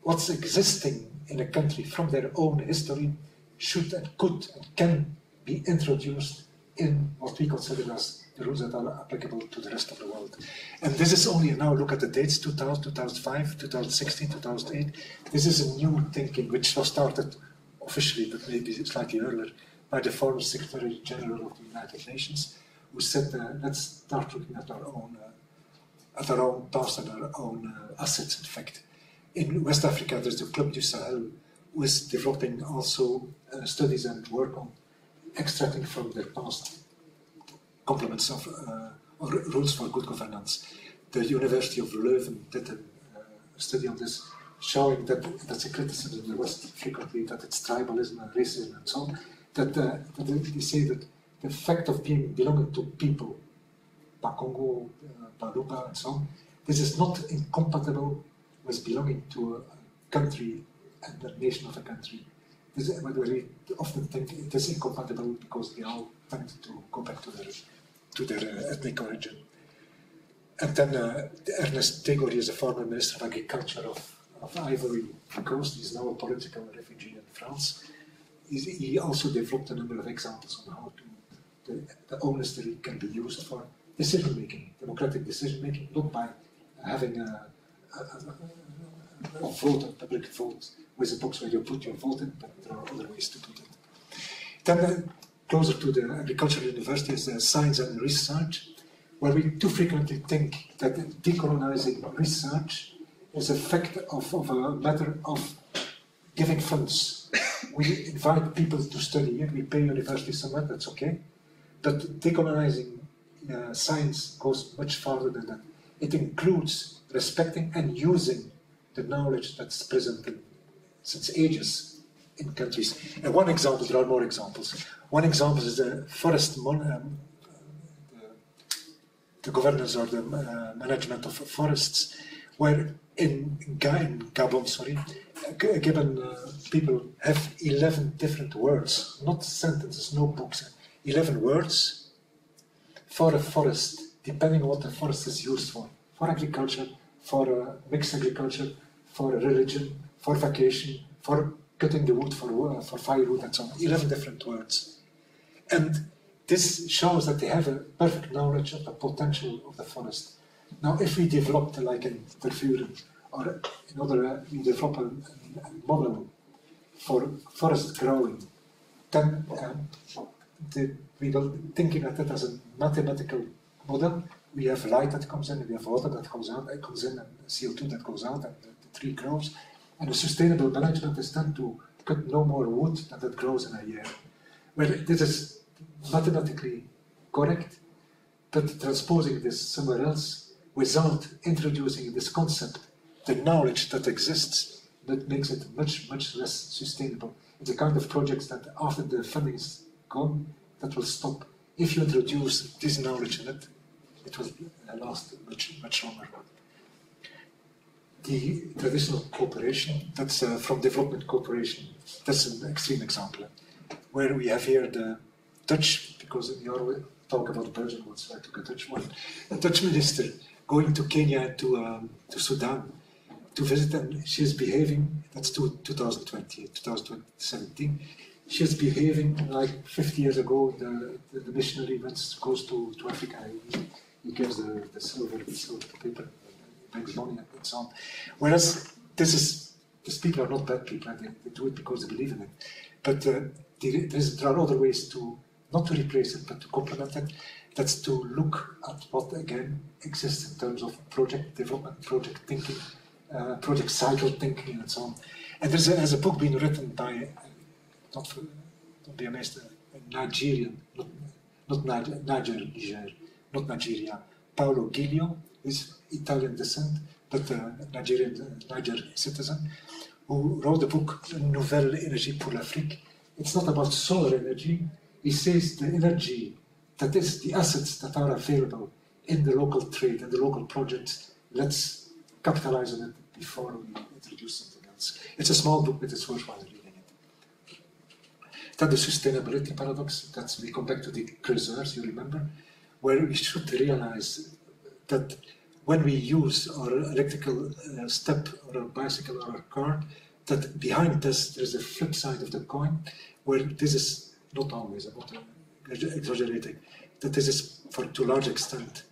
what's existing in a country from their own history should and could and can be introduced in what we consider as the rules that are applicable to the rest of the world. And this is only, now look at the dates, 2000, 2005, 2016, 2008. This is a new thinking which was started officially, but maybe slightly earlier, by the former Secretary General of the United Nations, who said, let's start looking at our own past and our own assets, in fact. In West Africa, there's the Club du Sahel, who is developing also studies and work on extracting from their past complements of or rules for good governance. The University of Leuven did a study on this, showing that that's a criticism in the West frequently, that it's tribalism and racism and so on, that they say that the fact of belonging to people, Bakongo, Baluba and so on, this is not incompatible with belonging to a country and the nation of a country. But we often think it is incompatible because they all tend to go back to their ethnic origin. And then Ernest Tegori is a former Minister of Agriculture of Ivory Coast. He's now a political refugee in France. He also developed a number of examples on how the own history can be used for decision-making, democratic decision-making, not by having a vote, a public vote, with a box where you put your vote in, but there are other ways to put it. Then closer to the agricultural university is science and research, where we too frequently think that decolonizing research is a fact of a matter of giving funds. We invite people to study here, we pay universities some money, that's okay. But decolonizing science goes much farther than that. It includes respecting and using the knowledge that's present since ages in countries. And one example, there are more examples. One example is the forest, the governance or the management of forests, where in Gabon, given people have 11 different words, not sentences, no books, 11 words for a forest, depending on what the forest is used for agriculture, for mixed agriculture, for religion, for vacation, for cutting the wood, for firewood, and so on. 11 different words. And this shows that they have a perfect knowledge of the potential of the forest. Now, if we developed, like in Tervuren, or in other, we develop a model for forest growing, then we will thinking of it as a mathematical model. We have light that comes in, we have water that comes out, it comes in, and CO2 that goes out, and the tree grows. And the sustainable management is then to cut no more wood than that grows in a year. Well, this is mathematically correct, but transposing this somewhere else without introducing this concept, the knowledge that exists, that makes it much, much less sustainable. It's a kind of projects that after the funding is gone, that will stop. If you introduce this knowledge in it, it will last much, much longer. The traditional cooperation, that's from development cooperation, that's an extreme example, where we have here the Dutch, because we always talk about Belgium, so I took a Dutch one, a Dutch minister going to Kenya, to Sudan, to visit, and she is behaving, that's 2020, 2017, she is behaving like 50 years ago, the missionary goes to Africa, he gives the silver paper, brings money and so on. Whereas these people are not bad people, they do it because they believe in it. But there are other ways to, not to replace it, but to complement it. That's to look at what, again, exists in terms of project development, project thinking, project cycle thinking, and so on. And there's a book being written by, don't be amazed, a Nigerian, not Nigeria, Paulo Giglio, is Italian descent, but Niger citizen, who wrote the book Nouvelle Énergie pour l'Afrique. It's not about solar energy. He says the energy, that is the assets that are available in the local trade and the local projects, let's capitalize on it before we introduce something else. It's a small book, but it's worthwhile reading it. Then the sustainability paradox, we come back to the cursors, you remember, where we should realize that when we use our electrical step or our bicycle or our car, that behind this there's a flip side of the coin, where this is not always, I'm not exaggerating, that this is to a large extent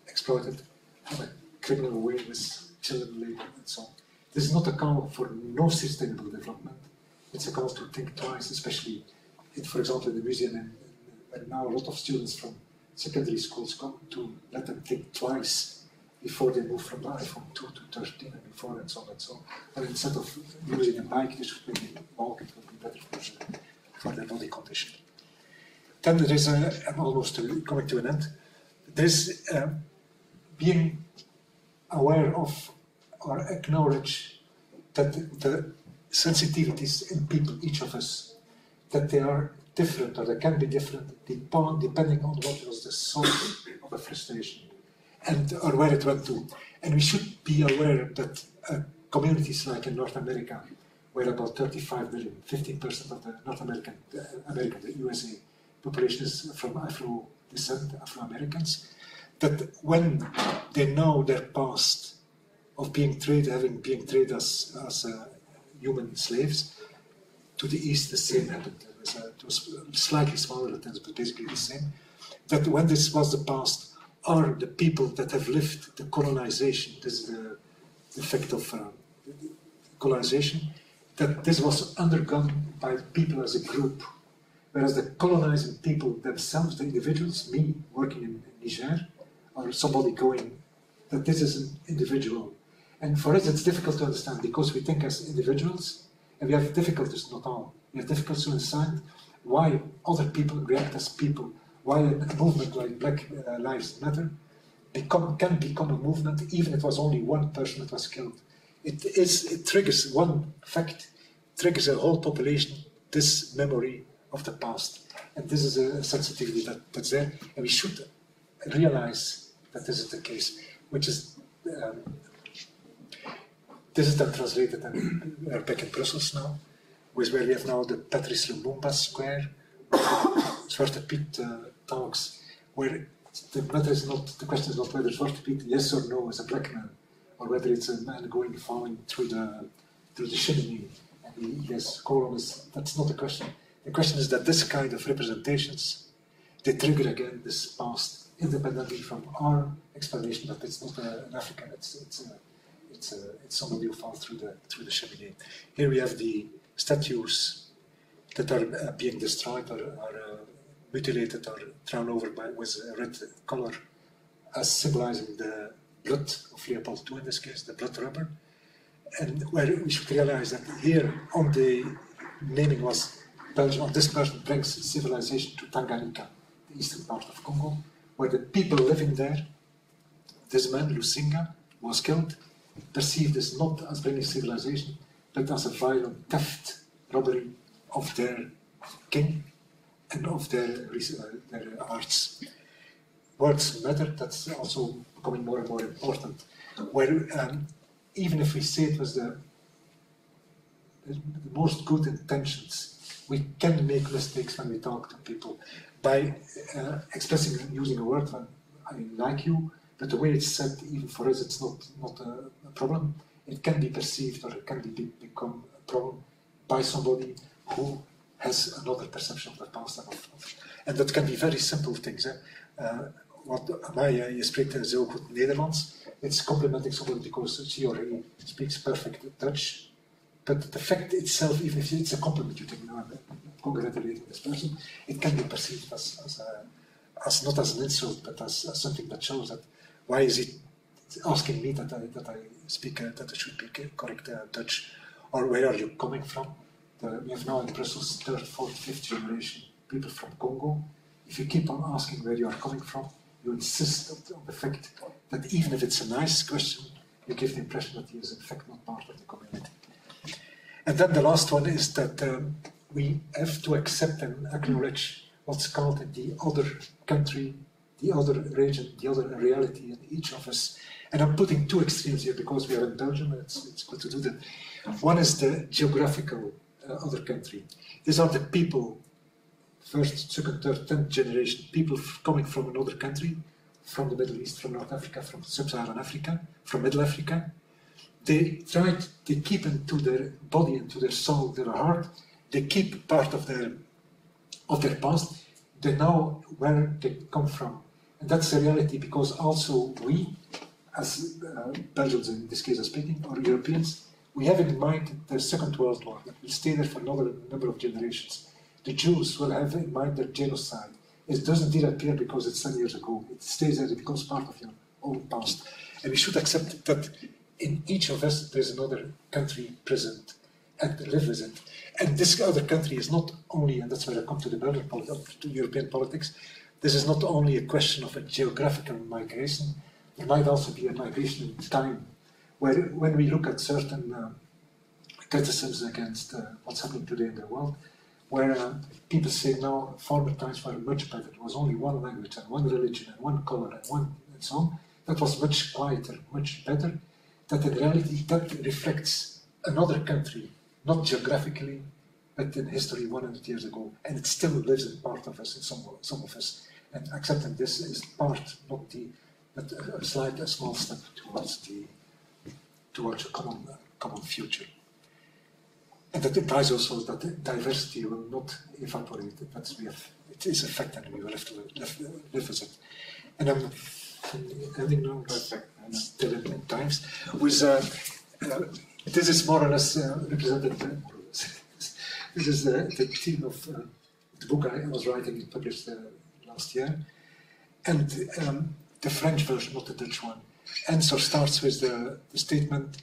exploited in a criminal way with children labor and so on. This is not a call for no sustainable development, it's a call to think twice, especially, for example, in the museum, where now a lot of students from secondary schools come to let them think twice before they move from the iPhone 2 to 13 and before and so on and so on. And instead of using a bike, they should maybe walk, it would be better for their body condition. Then there is, I'm almost coming to an end, there is being aware of or acknowledge that the sensitivities in people, each of us, that they are different, or they can be different depending on what was the source of a frustration and or where it went to. And we should be aware that communities like in North America, where about 35 million, 15% of the North American, the USA population is from Afro descent, Afro-Americans, that when they know their past of being traded, as human slaves, to the east the same happened. It was slightly smaller attempts, but basically the same. That when this was the past, are the people that have lived the colonization, this is the effect of colonization, that this was undergone by people as a group, whereas the colonizing people themselves, the individuals, me working in Niger, or somebody going, that this is an individual. And for us it's difficult to understand because we think as individuals, and we have difficulties, not all, we have difficulties to understand why other people react as people, why a movement like Black Lives Matter can become a movement even if it was only one person that was killed. It triggers one fact, triggers a whole population, this memory of the past. And this is a sensitivity that's there, and we should realize that this is the case, which is, this is then translated, and we're back in Brussels now, where we have now the Patrice Lumumba Square, Zwarte Piet talks, where the matter is not, the question is not whether Zwarte Piet, yes or no, is a black man, or whether it's a man falling through the chimney, and he has columns. That's not the question. The question is that this kind of representations, they trigger again this past, independently from our explanation that it's not an African, it's somebody who falls through the chimney. Here we have the statues that are being destroyed or mutilated or thrown over with a red color, as symbolizing the blood of Leopold II in this case, the blood rubber. And where we should realize that here on the naming was Belgium, or this person brings civilization to Tanganyika, the eastern part of Congo, where the people living there, this man, Lusinga, was killed, perceived this not as bringing civilization, but as a violent theft, robbery of their king and of their arts. Words matter, that's also becoming more and more important, where even if we say it was the most good intentions, we can make mistakes when we talk to people by expressing, using a word when I like you, but the way it's said, even for us, it's not a problem. It can be perceived or it can become a problem by somebody who has another perception of the past. And that can be very simple things. Je spreekt zo goed Nederlands. It's complimenting somebody because she or he speaks perfect Dutch. But the fact itself, even if it's a compliment, you think, no, I'm congratulating this person, it can be perceived as not as an insult, but as something that shows that why is he asking me that I speak that I should speak correct Dutch, or where are you coming from? We have now in Brussels third, fourth, fifth generation people from Congo. If you keep on asking where you are coming from, you insist on the fact that even if it's a nice question, you give the impression that he is in fact not part of the community. And then the last one is that we have to accept and acknowledge what's called the other country, the other region, the other reality in each of us. And I'm putting two extremes here because we are in Belgium and it's good to do that. One is the geographical other country. These are the people, first, second, third, 10th generation, people coming from another country, from the Middle East, from North Africa, from Sub-Saharan Africa, from Middle Africa. They keep into their body, into their soul, their heart, they keep part of their past, they know where they come from. And that's a reality because also we, as Belgians in this case are speaking, or Europeans, we have in mind the Second World War that will stay there for another number of generations. The Jews will have in mind their genocide. It doesn't disappear because it's 10 years ago. It stays there, it becomes part of your own past. And we should accept that in each of us there's another country present and live with it. And this other country is not only, and that's where I come to the Belgian politics, to European politics, this is not only a question of a geographical migration, there might also be a migration in time, where when we look at certain criticisms against what's happening today in the world, where people say now former times were much better, it was only one language and one religion and one color and so on, that was much quieter, much better, that in reality that reflects another country, not geographically, but in history 100 years ago, and it still lives in part of us, in some of us, and accepting this is part, not but a small step towards a common future. And that implies also that diversity will not evaporate. It is a fact, and we will have to live with it. And I'm ending now, still in times, with This is more or less represented. This is the theme of the book I was writing, published last year, and the French version, not the Dutch one. Answer starts with the statement,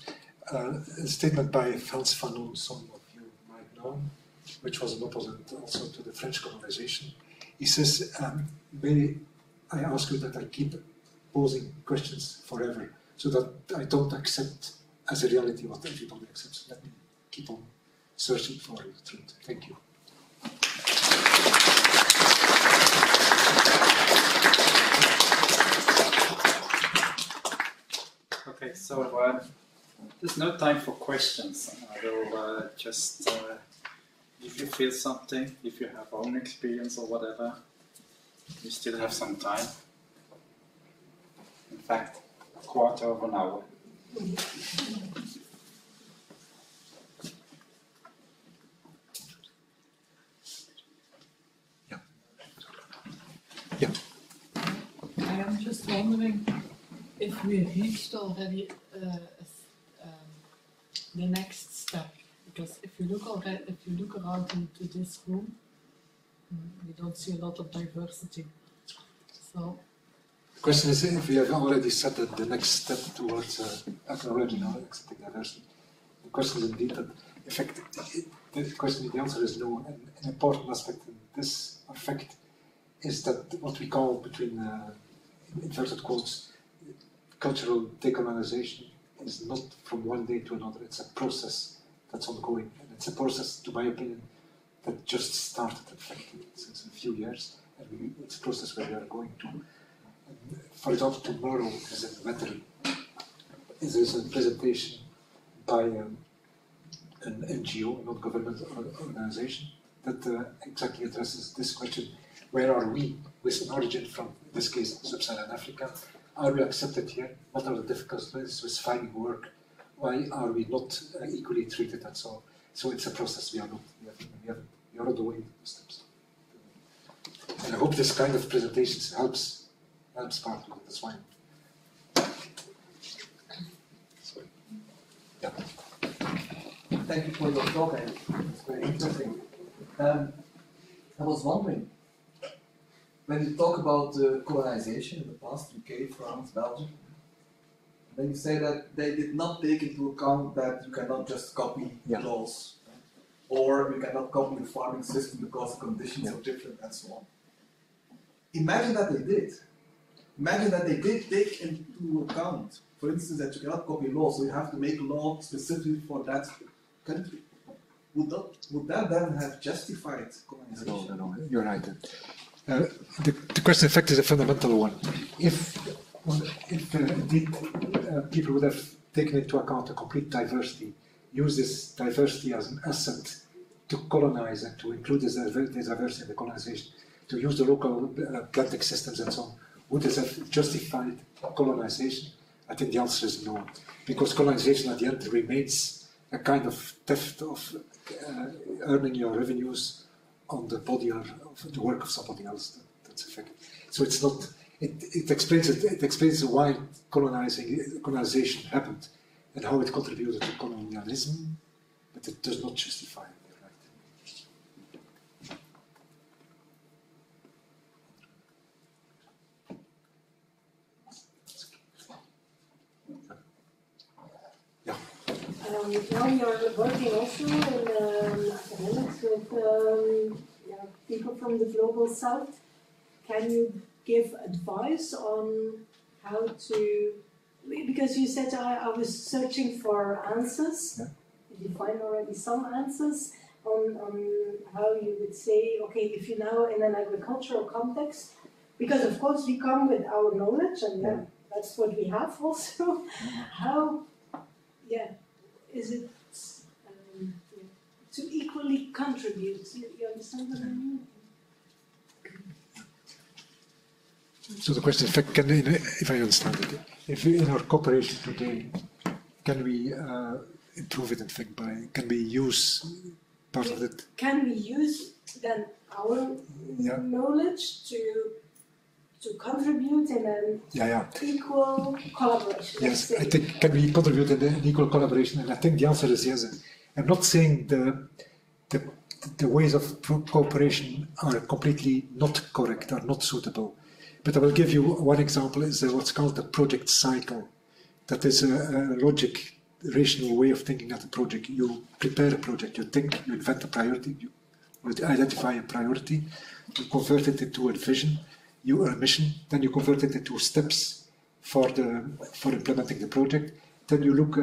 a statement by Frans Fanon, some of you might know, which was an opponent also to the French colonization. He says, may I ask you that I keep posing questions forever, so that I don't accept as a reality what everybody accepts. Let me keep on searching for the truth. Thank you. Okay, so there's no time for questions. I will just, if you feel something, if you have own experience or whatever, you still have some time. In fact, a quarter of an hour. Yeah. I am just wondering if we reached already the next step, because if you look around into this room, we don't see a lot of diversity. So the question is if we have already set the next step towards acknowledging or accepting diversity. The question is indeed that, in fact, the answer is no. And an important aspect in this effect is that what we call, between inverted quotes, cultural decolonization is not from one day to another. It's a process that's ongoing. And it's a process, to my opinion, that just started, in fact, since a few years. And it's a process where we are going to. For example, tomorrow is in Wetteren. There's a presentation by an NGO, a non-governmental organization, that exactly addresses this question. Where are we, with an origin from, in this case, Sub-Saharan Africa? Are we accepted here? What are the difficulties with finding work? Why are we not equally treated and so on? So it's a process. We are not. We are on the way to steps. And I hope this kind of presentations helps part of it. That's why. Sorry. Yeah. Thank you for your talk. It's very interesting. I was wondering, when you talk about colonization in the past, UK, France, Belgium, then you say that they did not take into account that you cannot just copy laws, right? Or you cannot copy the farming system because the conditions are different and so on. Imagine that they did. Imagine that they did take into account, for instance, that you cannot copy law, so you have to make law specifically for that country. Would that then have justified colonization? No, you're right. The question, in fact, is a fundamental one. If indeed people would have taken into account a complete diversity, use this diversity as an asset to colonize and to include this diversity in the colonization, to use the local planting systems and so on, would this have justified colonization? I think the answer is no, because colonization at the end remains a kind of theft of earning your revenues on the body or of the work of somebody else. That's a fact. So it's not. It explains it. It explains why colonization happened and how it contributed to colonialism, but it does not justify it. Now you're working also in academics with people from the global south. Can you give advice on how to, because you said I was searching for answers, did you find already some answers on how you would say, okay, if you're now in an agricultural context, because of course we come with our knowledge and that's what we have also, how, is it to equally contribute? You understand what I mean? So the question, in fact, can we, if I understand it, if we, in our cooperation today, can we improve it? In fact, can we use part of it? Can we use then our knowledge to to contribute in an equal collaboration. Yes, I think can we contribute in an equal collaboration? And I think the answer is yes. I'm not saying the ways of cooperation are completely not correct, are not suitable. But I will give you one example, is what's called a project cycle. That is a logic, rational way of thinking at a project. You prepare a project, you think, you invent a priority, you identify a priority, you convert it into a vision, a mission, then you convert it into steps for implementing the project. Then you look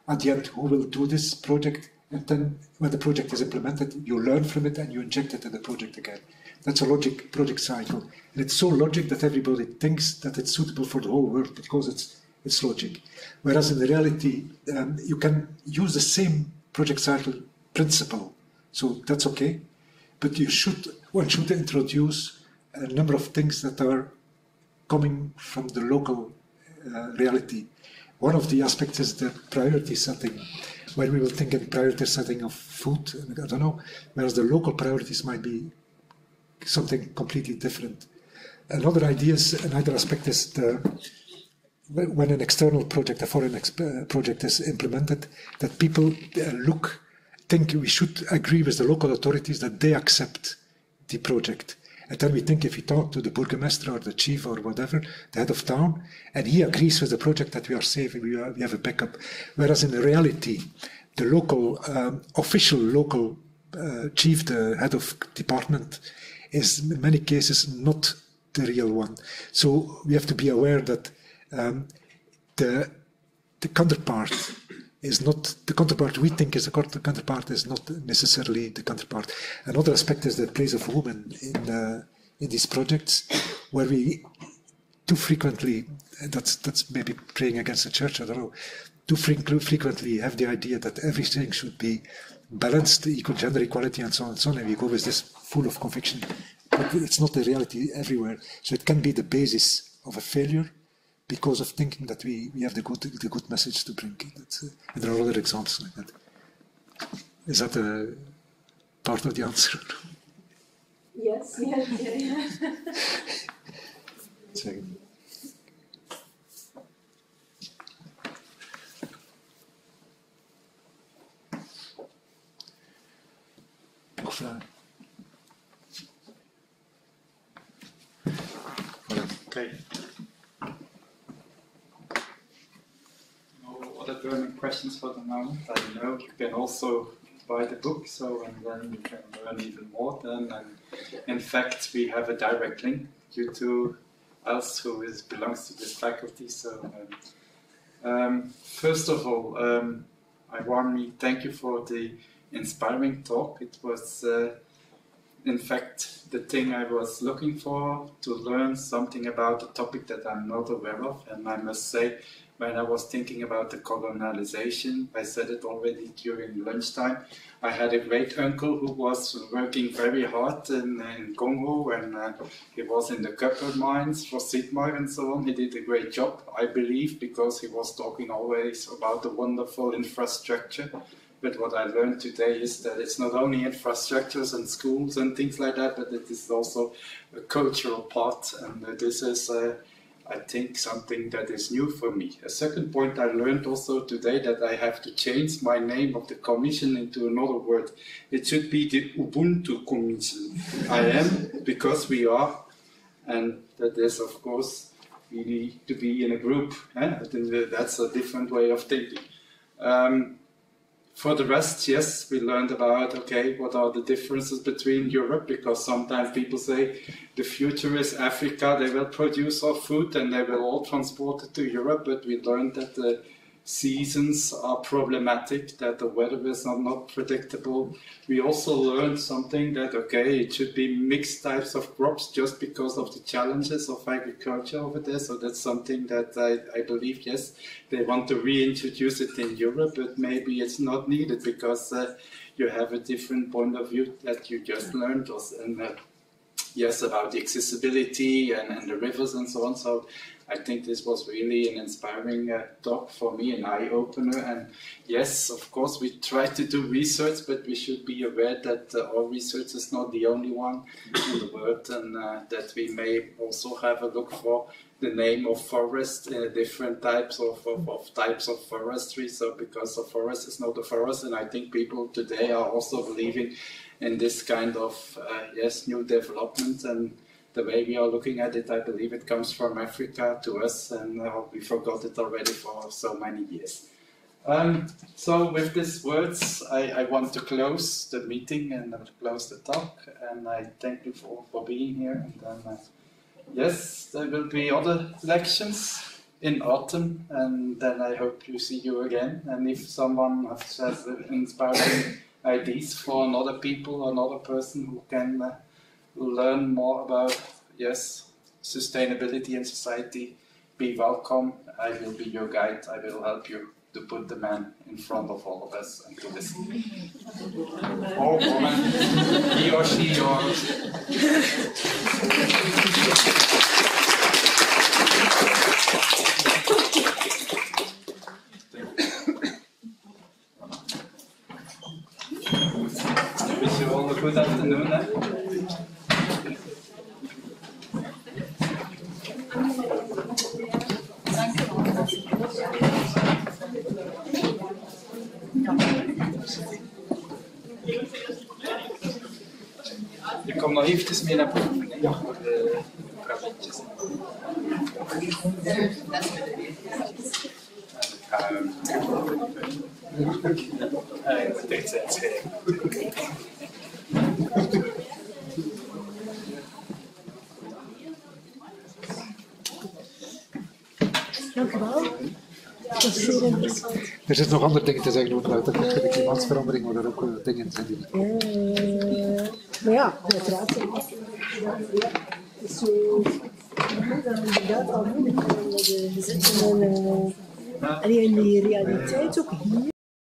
at the end who will do this project, and then when the project is implemented, you learn from it and you inject it in the project again. That's a logic project cycle. And it's so logic that everybody thinks that it's suitable for the whole world because it's logic. Whereas in the reality, you can use the same project cycle principle, so that's okay. But one should introduce a number of things that are coming from the local reality. One of the aspects is the priority setting. When we will think in priority setting of food, I don't know, whereas the local priorities might be something completely different. Another aspect is when an external project, a foreign project is implemented, that people think we should agree with the local authorities that they accept the project. And then we think if we talk to the burgomaster or the chief or whatever, the head of town, and he agrees with the project that we are safe, we have a backup. Whereas in the reality, the local, official local chief, the head of department, is in many cases not the real one. So we have to be aware that the counterpart is not the counterpart we think is the counterpart is not necessarily the counterpart. Another aspect is the place of women in these projects, where we too frequently, that's maybe praying against the church, I don't know, too frequently have the idea that everything should be balanced, equal gender equality and so on and so on, and we go with this full of conviction. But it's not the reality everywhere. So it can be the basis of a failure because of thinking that we have the good message to bring. And there are other examples like that. Is that a part of the answer? Yes, yeah. Second. Nog vragen? Okay. No other burning questions for the moment. I know you can also buy the book, and then you can learn even more. And in fact, we have a direct link due to us who belongs to this faculty. So, first of all, I warmly thank you for the inspiring talk. It was, in fact, the thing I was looking for, to learn something about a topic that I'm not aware of. And I must say, when I was thinking about the colonialization, I said it already during lunchtime, I had a great uncle who was working very hard in Congo, and he was in the copper mines for Sigmar and so on. He did a great job, I believe, because he was talking always about the wonderful infrastructure. But what I learned today is that it's not only infrastructures and schools and things like that, but it is also a cultural part, and this is, I think, something that is new for me. A second point I learned also today, that I have to change my name of the commission into another word. It should be the Ubuntu Commission. I am, because we are, and that is, of course, we need to be in a group. I think that's a different way of thinking. For the rest, yes, we learned about, okay, what are the differences between Europe, because sometimes people say the future is Africa, they will produce our food and they will all transport it to Europe, but we learned that the seasons are problematic, that the weather is not predictable. We also learned something that, okay, it should be mixed types of crops just because of the challenges of agriculture over there. So that's something that I believe, yes, they want to reintroduce it in Europe, but maybe it's not needed because you have a different point of view that you just learned. And yes, about the accessibility and the rivers and so on. So I think this was really an inspiring talk for me, an eye-opener. And yes, of course, we try to do research, but we should be aware that our research is not the only one in the world, and that we may also have a look for the name of forest, different types of types of forestry. So because a forest is not a forest, and I think people today are also believing in this kind of new development, and the way we are looking at it, I believe it comes from Africa to us, and we forgot it already for so many years. So with these words, I want to close the meeting and close the talk, and I thank you for being here. And then, yes, there will be other lections in autumn, and then I hope you see you again. And if someone has inspiring ideas for another people or another person who can learn more about, sustainability in society, be welcome. I will be your guide. I will help you to put the man in front of all of us and to listen. Or woman, he or she, or... I wish you all a good afternoon. Je komt nog eventjes mee naar boven, ja, voor de praatjes. Ik moet echt zijn schrijven. Dank u wel. Dat is zeer interessant. Er zitten nog andere dingen te zeggen over de klimaatsverandering, maar er ook dingen zijn die... Maar ja, uiteraard. Het is zo... Dat is inderdaad al moeilijk. We zitten in die realiteit ook hier.